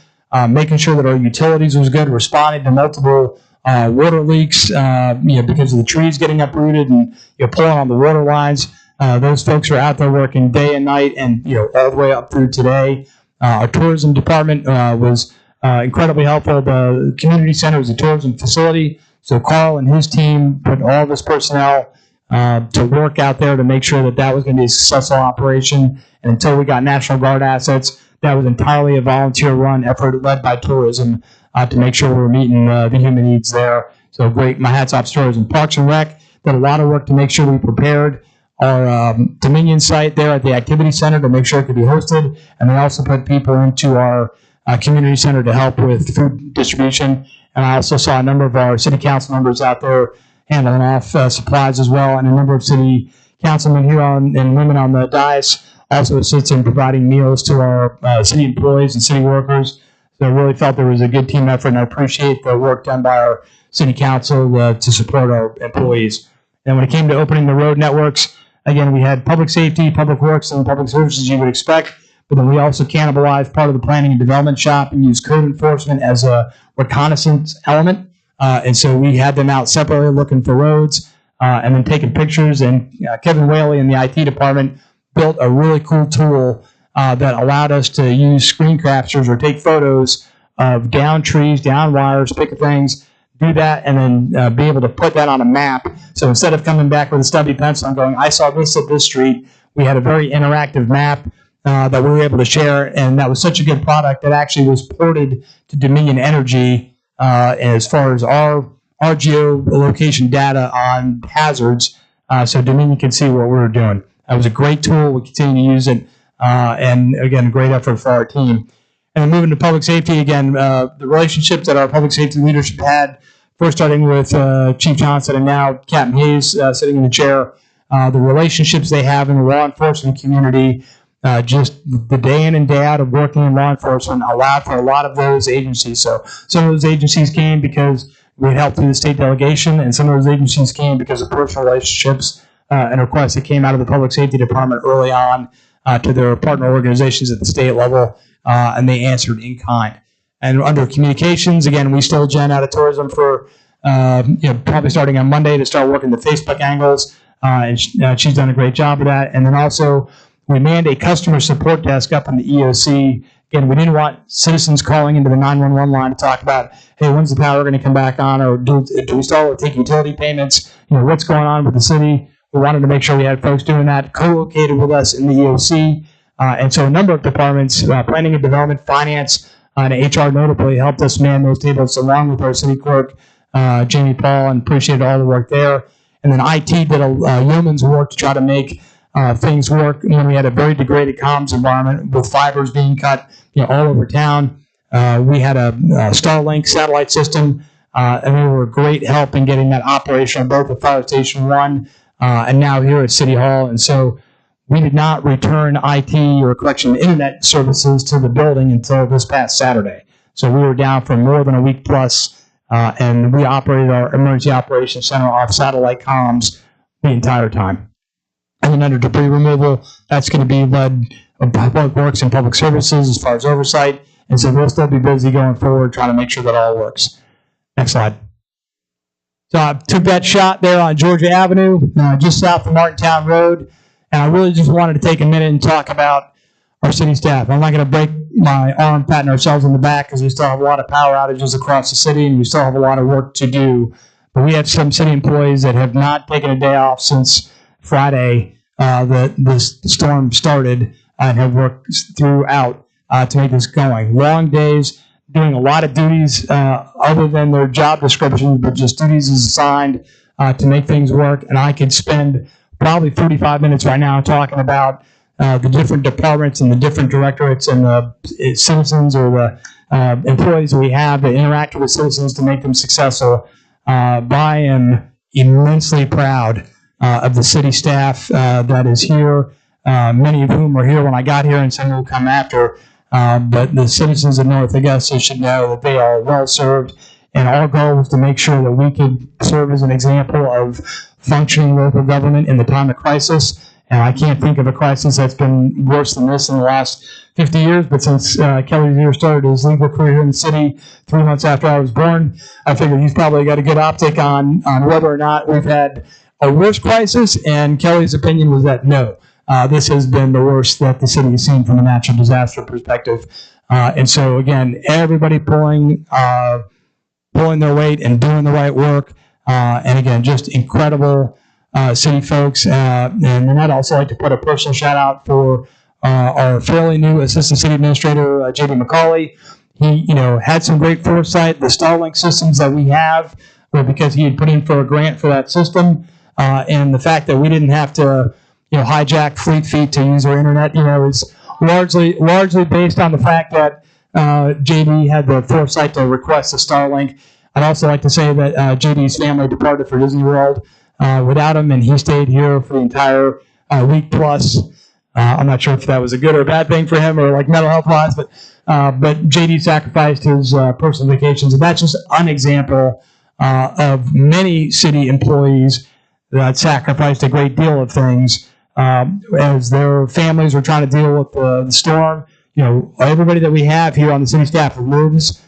making sure that our utilities was good, responding to multiple water leaks, because of the trees getting uprooted and pulling on the water lines. Those folks are out there working day and night, and all the way up through today. Our tourism department was incredibly helpful. The community center is a tourism facility, so Carl and his team put all this personnel to work out there to make sure that that was going to be a successful operation. And until we got National Guard assets, that was entirely a volunteer-run effort led by tourism to make sure we were meeting the human needs there. So great. My hats off to tourism. Parks and Rec did a lot of work to make sure we prepared our Dominion site there at the activity center to make sure it could be hosted. And they also put people into our community center to help with food distribution. And I also saw a number of our city council members out there handling off supplies as well, and a number of city councilmen here and women on the dais also assists in providing meals to our city employees and city workers. So I really felt there was a good team effort, and I appreciate the work done by our city council to support our employees. And when it came to opening the road networks, again, we had public safety, public works, and public services you would expect, but then we also cannibalized part of the planning and development shop and used code enforcement as a reconnaissance element. And so we had them out separately looking for roads and then taking pictures. And Kevin Whaley in the IT department built a really cool tool that allowed us to use screen captures or take photos of down trees, down wires, pick things, do that, and then be able to put that on a map. So instead of coming back with a stubby pencil and going, I saw this at this street, we had a very interactive map that we were able to share. And that was such a good product that actually was ported to Dominion Energy as far as our geolocation data on hazards, so Dominion can see what we were doing. That was a great tool. We continue to use it, and again, great effort for our team. And then moving to public safety, again, the relationships that our public safety leadership had, first starting with Chief Johnson and now Captain Hayes sitting in the chair, the relationships they have in the law enforcement community, just the day in and day out of working in law enforcement allowed for a lot of those agencies. So some of those agencies came because we helped through the state delegation, and some of those agencies came because of personal relationships and requests that came out of the public safety department early on to their partner organizations at the state level, and they answered in kind. And under communications, again, we stole Jen out of tourism for probably starting on Monday to start working the Facebook angles, and she's done a great job of that. And then also, we manned a customer support desk up in the EOC. Again, we didn't want citizens calling into the 911 line to talk about, hey, when's the power going to come back on, or do we still take utility payments? What's going on with the city? We wanted to make sure we had folks doing that, co-located with us in the EOC. And so a number of departments, planning and development, finance, and HR notably, helped us man those tables along with our city clerk, Jamie Paul, and appreciated all the work there. And then IT did a yeoman's work to try to make things work when we had a very degraded comms environment with fibers being cut all over town. We had a Starlink satellite system, and they were a great help in getting that operational both at Fire Station 1 and now here at City Hall. And so we did not return IT or collection internet services to the building until this past Saturday. So we were down for more than a week plus, and we operated our emergency operations center off satellite comms the entire time. And then under debris removal, that's going to be led by Public Works and Public Services as far as oversight. And so we'll still be busy going forward trying to make sure that all works. Next slide. So I took that shot there on Georgia Avenue, just south of Martintown Road. And I really just wanted to take a minute and talk about our city staff. I'm not going to break my arm patting ourselves on the back because we still have a lot of power outages across the city and we still have a lot of work to do. But we have some city employees that have not taken a day off since Friday that this storm started and have worked throughout to make this going. Long days, doing a lot of duties other than their job descriptions, but just duties as assigned to make things work. And I could spend probably 45 minutes right now talking about the different departments and the different directorates and the citizens or the employees that we have that interact with citizens to make them successful. I am immensely proud of the city staff that is here, many of whom were here when I got here and some will come after. But the citizens of North Augusta should know that they are well served. And our goal was to make sure that we could serve as an example of functioning local government in the time of crisis. And I can't think of a crisis that's been worse than this in the last 50 years. But since Kelly here started his legal career in the city 3 months after I was born, I figured he's probably got a good optic on whether or not we've had a worse crisis. And Kelly's opinion was that no, this has been the worst that the city has seen from a natural disaster perspective. And so again, everybody pulling their weight and doing the right work. And again, just incredible city folks. And then I'd also like to put a personal shout out for our fairly new Assistant City Administrator, J.D. McCauley. He, had some great foresight. The Starlink systems that we have were because he had put in for a grant for that system. And the fact that we didn't have to, hijack Fleet Feet to use our internet, is largely based on the fact that JD had the foresight to request a Starlink. I'd also like to say that JD's family departed for Disney World without him, and he stayed here for the entire week plus. I'm not sure if that was a good or a bad thing for him or like mental health wise, but JD sacrificed his personal vacations, and that's just an example of many city employees that sacrificed a great deal of things as their families were trying to deal with the storm. Everybody that we have here on the city staff lives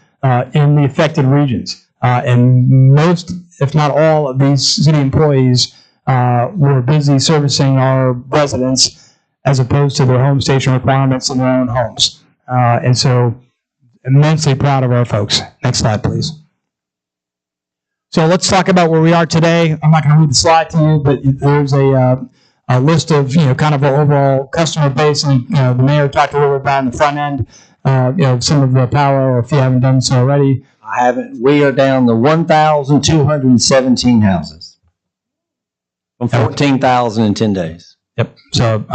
in the affected regions. And most, if not all, of these city employees were busy servicing our residents as opposed to their home station requirements in their own homes. And so, immensely proud of our folks. Next slide, please. So let's talk about where we are today. I'm not going to read the slide to you, but there's a list of, kind of our overall customer base. And, the mayor talked a little bit about in the front end, some of the power, or if you haven't done so already. I haven't. We are down to 1,217 houses from 14,000 in 10 days. Yep. So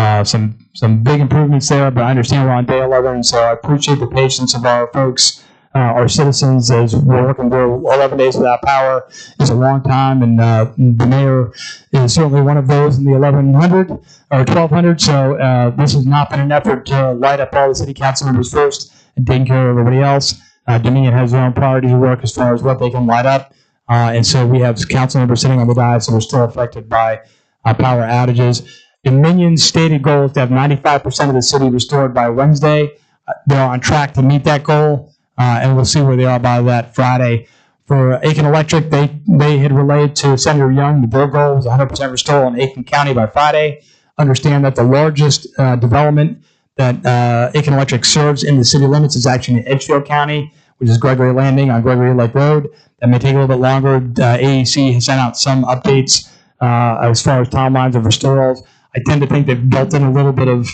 some big improvements there, but I understand we're on day 11, so I appreciate the patience of our folks, our citizens, as we're working through 11 days without power. It's a long time, and the mayor is certainly one of those in the 1,100 or 1,200. So this has not been an effort to light up all the city council members first and taking care of everybody else. Dominion has their own priority work as far as what they can light up. And so we have council members sitting on the dais that are still affected by power outages. Dominion's stated goal is to have 95% of the city restored by Wednesday. They're on track to meet that goal, and we'll see where they are by that Friday. For Aiken Electric, they had relayed to Senator Young that their goal was 100% restored in Aiken County by Friday. Understand that the largest development that Aiken Electric serves in the city limits is actually in Edgefield County, which is Gregory Landing on Gregory Lake Road. That may take a little bit longer. AEC has sent out some updates as far as timelines of restorals. I tend to think they've built in a little bit of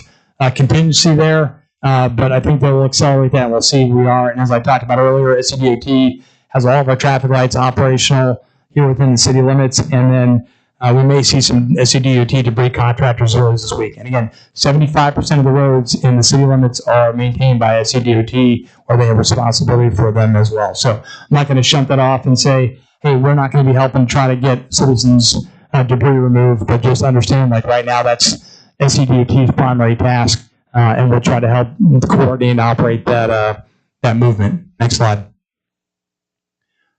contingency there, but I think they will accelerate that. We'll see where we are. And as I talked about earlier, SCDOT has all of our traffic lights operational here within the city limits, and then we may see some SCDOT debris contractors early this week. And again, 75% of the roads in the city limits are maintained by SCDOT, or they have responsibility for them as well. So I'm not going to shunt that off and say, hey, we're not going to be helping try to get citizens' debris removed, but just understand, like right now, that's SCDOT's primary task, and we'll try to help coordinate and operate that movement. Next slide.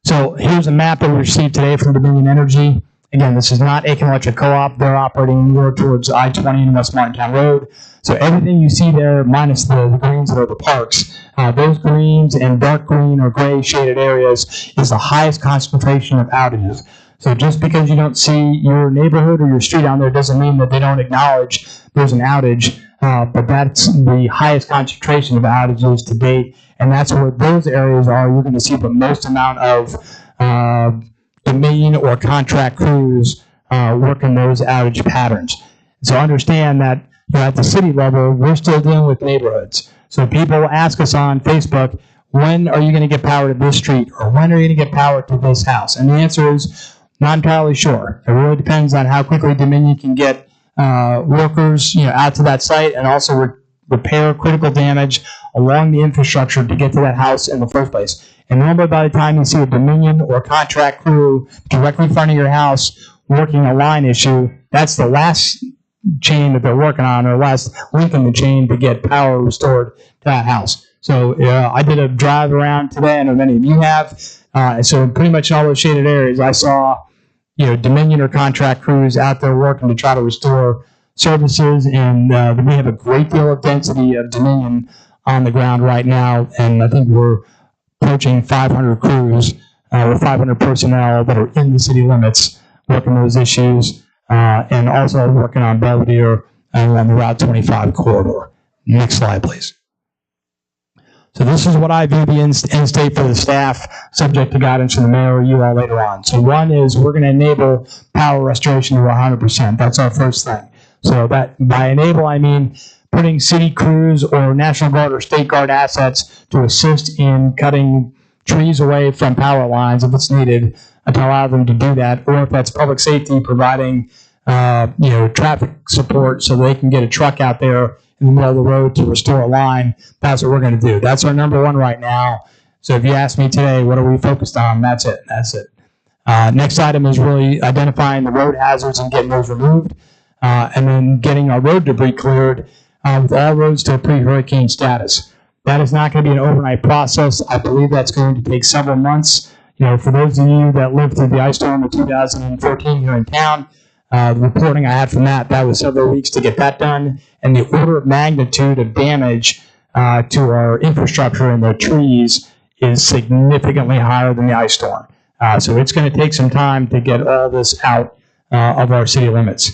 So here's a map that we received today from Dominion Energy. Again, this is not Aiken Electric Co-op. They're operating more towards I-20 and West Martintown Road. So everything you see there, minus the greens that are the parks, those greens and dark green or gray shaded areas is the highest concentration of outages. So just because you don't see your neighborhood or your street on there doesn't mean that they don't acknowledge there's an outage. But that's the highest concentration of outages to date. And that's where those areas are. You're going to see the most amount of Dominion or contract crews working those outage patterns. So understand that at the city level, we're still dealing with neighborhoods. So people ask us on Facebook, when are you going to get power to this street? Or when are you going to get power to this house? And the answer is not entirely sure. It really depends on how quickly Dominion can get workers out to that site and also repair critical damage along the infrastructure to get to that house in the first place. And normally by the time you see a Dominion or contract crew directly in front of your house working a line issue, that's the last chain that they're working on, or last link in the chain to get power restored to that house. So I did a drive around today. I know many of you have. So pretty much in all those shaded areas, I saw Dominion or contract crews out there working to try to restore services, and we have a great deal of density of Dominion on the ground right now, and I think we're approaching 500 crews or 500 personnel that are in the city limits working those issues, and also working on Belvedere and on the Route 25 corridor. Next slide, please. So this is what I view the end state for the staff, subject to guidance from the mayor or you all later on. So one is we're going to enable power restoration to 100%. That's our first thing. So that by enable, I mean putting city crews or National Guard or State Guard assets to assist in cutting trees away from power lines if it's needed, to allow them to do that, or if that's public safety, providing traffic support so they can get a truck out there in the middle of the road to restore a line. That's what we're going to do. That's our number one right now. So if you ask me today, what are we focused on? That's it. Next item is really identifying the road hazards and getting those removed, and then getting our road debris cleared with all roads to pre-hurricane status. That is not going to be an overnight process. I believe that's going to take several months. For those of you that lived through the ice storm of 2014 here in town, the reporting I had from that was several weeks to get that done, and the order of magnitude of damage to our infrastructure and the trees is significantly higher than the ice storm. So it's going to take some time to get all this out of our city limits.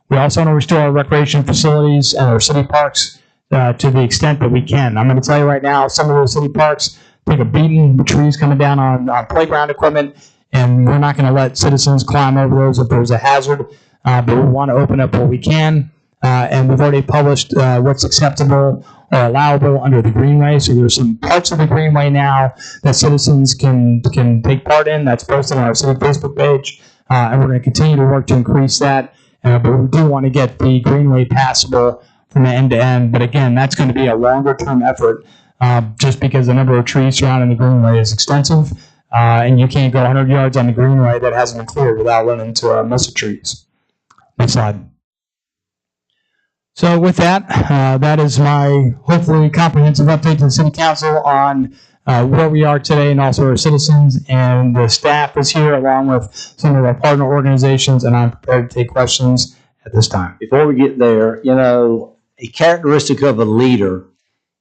We also want to restore our recreation facilities and our city parks to the extent that we can. I'm going to tell you right now, some of those city parks take a beating, the trees coming down on playground equipment, and we're not going to let citizens climb over those if there's a hazard, but we want to open up what we can, and we've already published what's acceptable or allowable under the Greenway. So there's some parts of the Greenway now that citizens can take part in. That's posted on our city Facebook page, and we're going to continue to work to increase that, but we do want to get the Greenway passable from end to end. But again, that's going to be a longer term effort, just because the number of trees surrounding the Greenway is extensive. And you can't go 100 yards on the Greenway that hasn't been cleared without running into a mess of trees. Next slide. So with that, that is my hopefully comprehensive update to the City Council on where we are today and also our citizens. And the staff is here along with some of our partner organizations, and I'm prepared to take questions at this time. Before we get there, a characteristic of a leader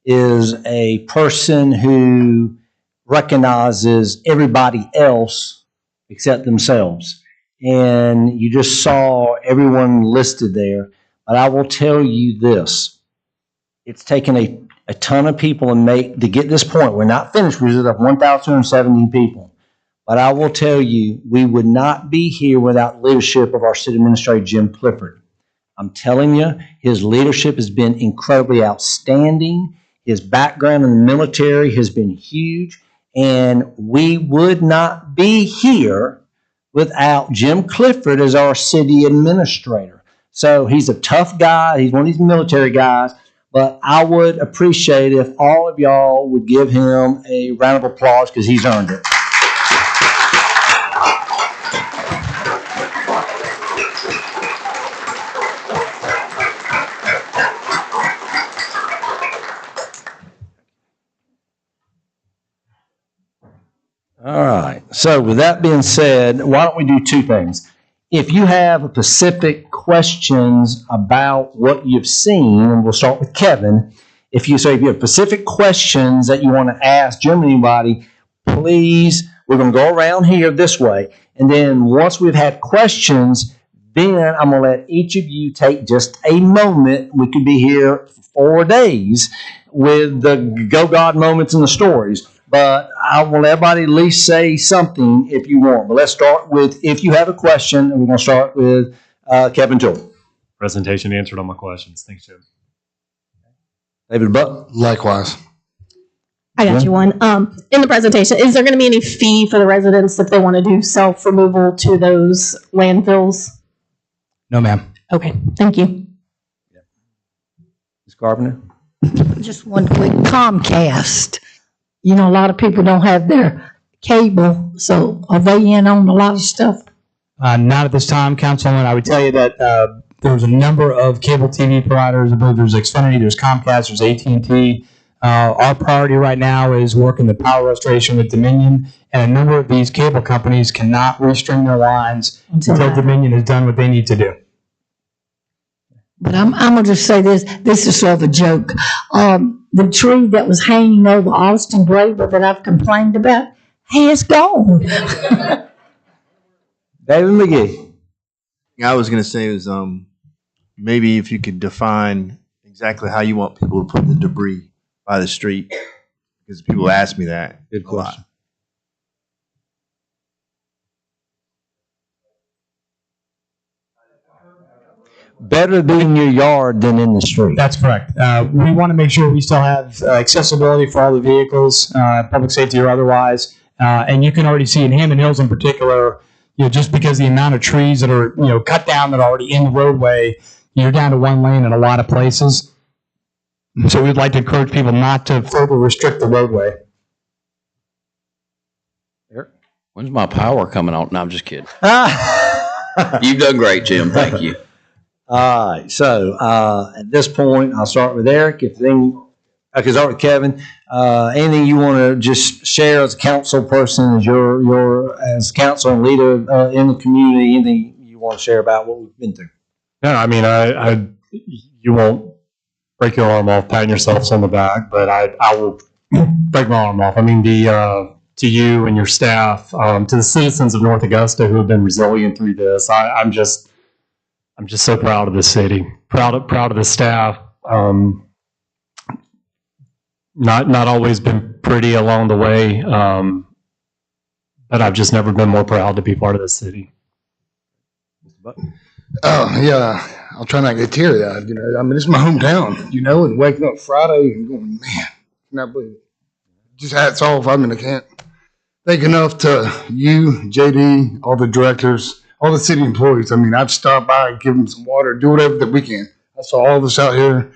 is a person who recognizes everybody else except themselves. And you just saw everyone listed there. But I will tell you this. It's taken a ton of people to get this point. We're not finished. We have 1,217 people. But I will tell you, we would not be here without leadership of our city administrator, Jim Clifford. I'm telling you, his leadership has been incredibly outstanding. His background in the military has been huge. And we would not be here without Jim Clifford as our city administrator. So he's a tough guy. He's one of these military guys. But I would appreciate if all of y'all would give him a round of applause because he's earned it. All right. So with that being said, why don't we do two things? If you have specific questions about what you've seen, and we'll start with Kevin. If you have specific questions that you want to ask Jim or anybody, please, we're going to go around here this way. And then once we've had questions, then I'm going to let each of you take just a moment. We could be here for 4 days with the go God moments and the stories. But I want everybody at least say something if you want. But let's start with, if you have a question, and we're going to start with Kevin Joel. Presentation answered all my questions. Thanks, Jim. David Buck. Likewise. I got you one. In the presentation, is there going to be any fee for the residents if they want to do self-removal to those landfills? No, ma'am. Okay, thank you. Ms. Carpenter. Just one quick Comcast. You know, a lot of people don't have their cable, so are they in on a lot of stuff? Not at this time, Councilwoman. I would tell you that there's a number of cable TV providers. I believe there's Xfinity, there's Comcast, there's AT&T. Our priority right now is working the power restoration with Dominion, and a number of these cable companies cannot restring their lines until Dominion has done what they need to do. But I'm going to just say this. This is sort of a joke. The tree that was hanging over Austin Braver that I've complained about, hey, it's gone. David McGee. I was going to say is maybe if you could define exactly how you want people to put the debris by the street, because people ask me that. Good question. Better be in your yard than in the street. That's correct. We want to make sure we still have accessibility for all the vehicles, public safety or otherwise. And you can already see in Hammond Hills in particular, just because the amount of trees that are, cut down that are already in the roadway, you're down to one lane in a lot of places. So we'd like to encourage people not to further restrict the roadway. When's my power coming on? No, I'm just kidding. You've done great, Jim. Thank you. All right. So at this point, I'll start with Eric. I can start with Kevin. Anything you want to just share as a council person, as your as council and leader in the community? Anything you want to share about what we've been through? No, I mean, you won't break your arm off patting yourselves on the back, but I will break my arm off. I mean, to you and your staff, to the citizens of North Augusta who have been resilient through this, I'm just so proud of the city, proud of the staff. Not always been pretty along the way, but I've just never been more proud to be part of this city. Oh, yeah. I'll try not to get teary-eyed. I mean, it's my hometown, and waking up Friday and going, man, not believe it. Just hats off. I mean, I can't thank enough to you, JD, all the directors, all the city employees. I mean, I've stopped by and given them some water, do whatever that we can. I saw all of us out here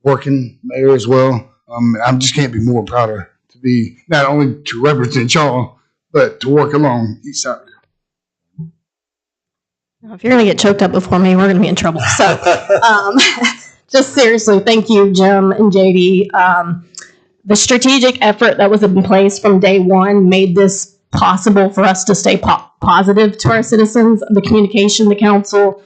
working, mayor as well. I just can't be more prouder to be not only to represent y'all, but to work along each side. If you're going to get choked up before me, we're going to be in trouble. So just seriously, thank you, Jim and JD. The strategic effort that was in place from day one made this possible for us to stay positive to our citizens. The communication, the council,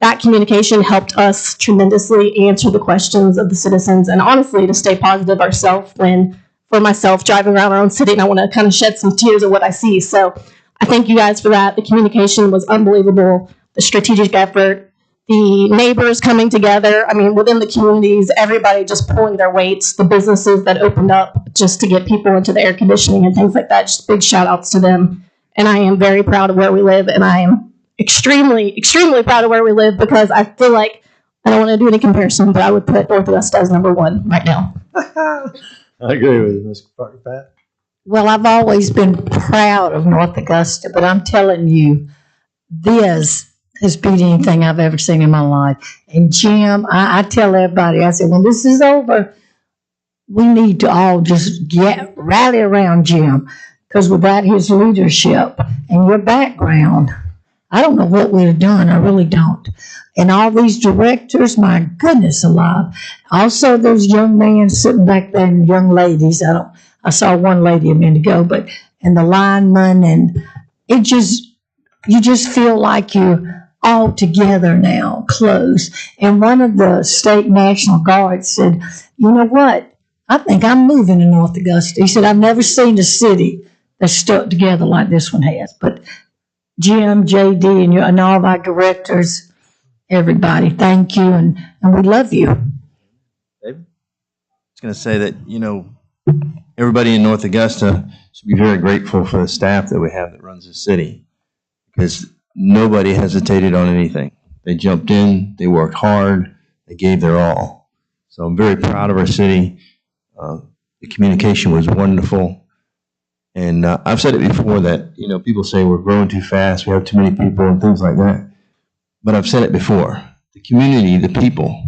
that communication helped us tremendously answer the questions of the citizens, and honestly to stay positive ourselves when, for myself, driving around our own city, and I want to kind of shed some tears at what I see. So I thank you guys for that. The communication was unbelievable. The strategic effort, the neighbors coming together. I mean, within the communities, everybody just pulling their weights, the businesses that opened up just to get people into the air conditioning and things like that. Just big shout outs to them. And I am very proud of where we live, and I am extremely, extremely proud of where we live, because I feel like, I don't want to do any comparison, but I would put North Augusta as number one right now. I agree with you, Mr. Pat. Well, I've always been proud of North Augusta, but I'm telling you, this has beat anything I've ever seen in my life. And Jim, I tell everybody, I said, when this is over, we need to all just rally around Jim, because without his leadership and your background, I don't know what we'd have done. I really don't. And all these directors, my goodness alive. Also, those young men sitting back there and young ladies. I saw one lady a minute ago, and the lineman, and you just feel like you're all together now, close. And one of the state National Guards said, you know what? I think I'm moving to North Augusta. He said, I've never seen a city that's stuck together like this one has. But Jim, JD, and all of our directors, everybody. Thank you, and we love you. I was going to say that, everybody in North Augusta should be very grateful for the staff that we have that runs the city, because nobody hesitated on anything. They jumped in, they worked hard, they gave their all. So I'm very proud of our city. The communication was wonderful. And I've said it before that, people say we're growing too fast, we have too many people and things like that. But I've said it before. The community, the people,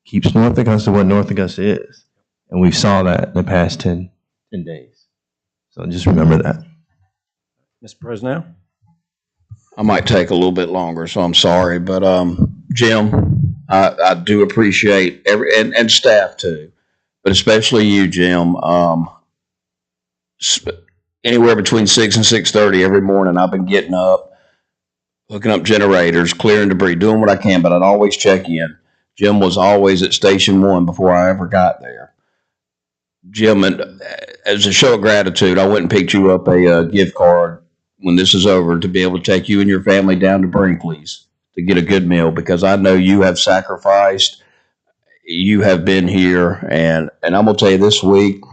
keeps North Augusta what North Augusta is. And we saw that in the past 10 days. So just remember that. Mr. President? I might take a little bit longer, so I'm sorry. But Jim, I do appreciate and staff too, but especially you, Jim. Anywhere between 6 and 6:30 every morning, I've been getting up, hooking up generators, clearing debris, doing what I can, but I'd always check in. Jim was always at Station 1 before I ever got there. Jim, and as a show of gratitude, I went and picked you up a gift card when this is over to be able to take you and your family down to Brinkley's to get a good meal, because I know you have sacrificed. You have been here, and I'm going to tell you this week,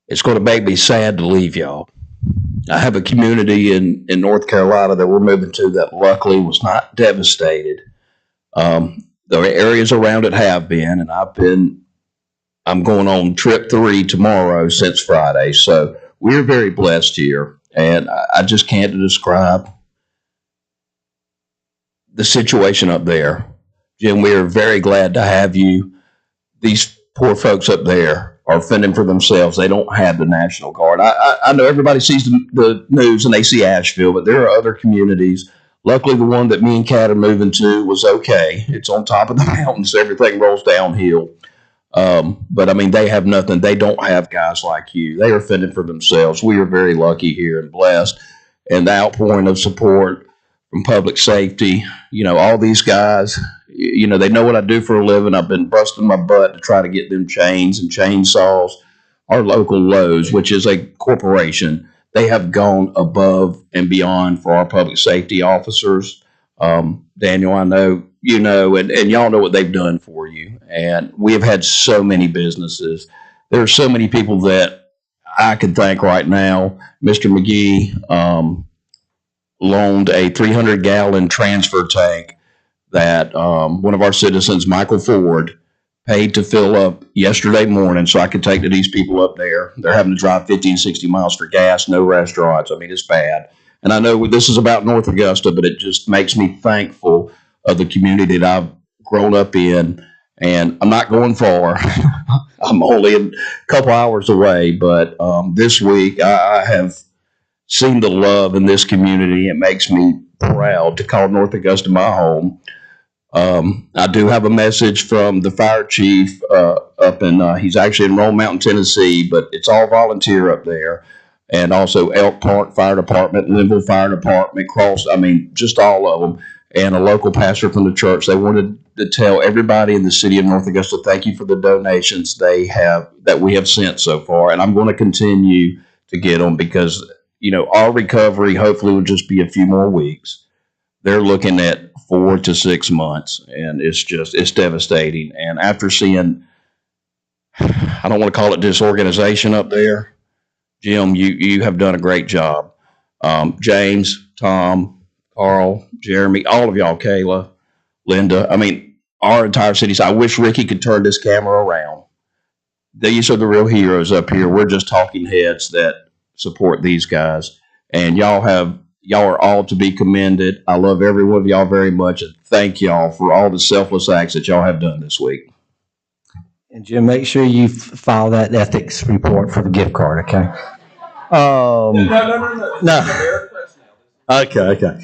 it's going to make me sad to leave y'all. I have a community in North Carolina that we're moving to that luckily was not devastated. The areas around it have been, and I'm going on trip 3 tomorrow since Friday. So we're very blessed here, and I just can't describe the situation up there. Jim, we are very glad to have you. These poor folks up there are fending for themselves. They don't have the National Guard. I know everybody sees the news and they see Asheville, but there are other communities. Luckily, the one that me and Kat are moving to was okay. It's on top of the mountains. Everything rolls downhill. But I mean, they have nothing. They don't have guys like you. They are fending for themselves. We are very lucky here and blessed. And the outpouring of support from public safety, all these guys, they know what I do for a living. I've been busting my butt to try to get them chains and chainsaws. Our local Lowe's, which is a corporation, they have gone above and beyond for our public safety officers. Daniel, I know, and y'all know what they've done for you. And we have had so many businesses. There are so many people that I could thank right now. Mr. McGee loaned a 300-gallon transfer tank that one of our citizens, Michael Ford, paid to fill up yesterday morning so I could take to these people up there. They're having to drive 50 and 60 miles for gas, no restaurants. I mean, it's bad. And I know this is about North Augusta, but it just makes me thankful of the community that I've grown up in. And I'm not going far. I'm only a couple hours away. But this week, I have seen the love in this community. It makes me proud to call North Augusta my home. I do have a message from the fire chief up in, he's actually in Roan Mountain, Tennessee, but it's all volunteer up there. And also Elk Park Fire Department, Linville Fire Department, just all of them. And a local pastor from the church. They wanted to tell everybody in the city of North Augusta, thank you for the donations that we have sent so far. And I'm going to continue to get them because, our recovery hopefully will just be a few more weeks. They're looking at 4 to 6 months, and it's devastating. And after seeing, I don't want to call it disorganization up there, Jim, you have done a great job. James, Tom, Carl, Jeremy, all of y'all, Kayla, Linda, our entire city. I wish Ricky could turn this camera around. These are the real heroes up here. We're just talking heads that support these guys. And y'all are all to be commended. I love every one of y'all very much. And thank y'all for all the selfless acts that y'all have done this week. And Jim, make sure you file that ethics report for the gift card, okay? No. Okay.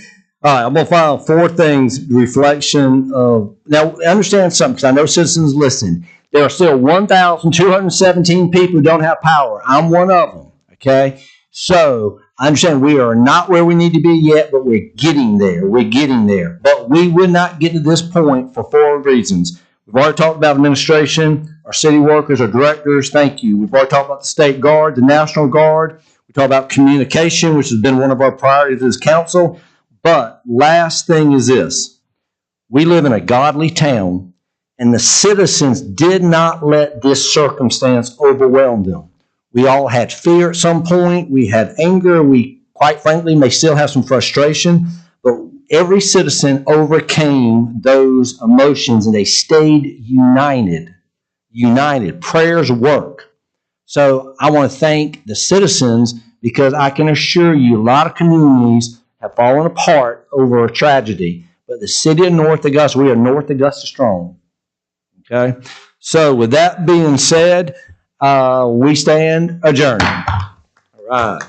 All right, I'm going to file 4 things. Reflection of, now understand something, because I know citizens listen. There are still 1,217 people who don't have power. I'm one of them, okay? So I understand we are not where we need to be yet, but we're getting there. But we would not get to this point for 4 reasons. We've already talked about administration, our city workers, our directors. Thank you. We've already talked about the State Guard, the National Guard. We We talk about communication, which has been one of our priorities as council. But last thing is this. We live in a godly town, and the citizens did not let this circumstance overwhelm them. We all had fear at some point. We had anger. We, quite frankly, may still have some frustration. But every citizen overcame those emotions, and they stayed united. United. Prayers work. So I want to thank the citizens, because I can assure you a lot of communities have fallen apart over a tragedy. But the city of North Augusta, we are North Augusta strong. Okay? So with that being said, we stand adjourned. All right.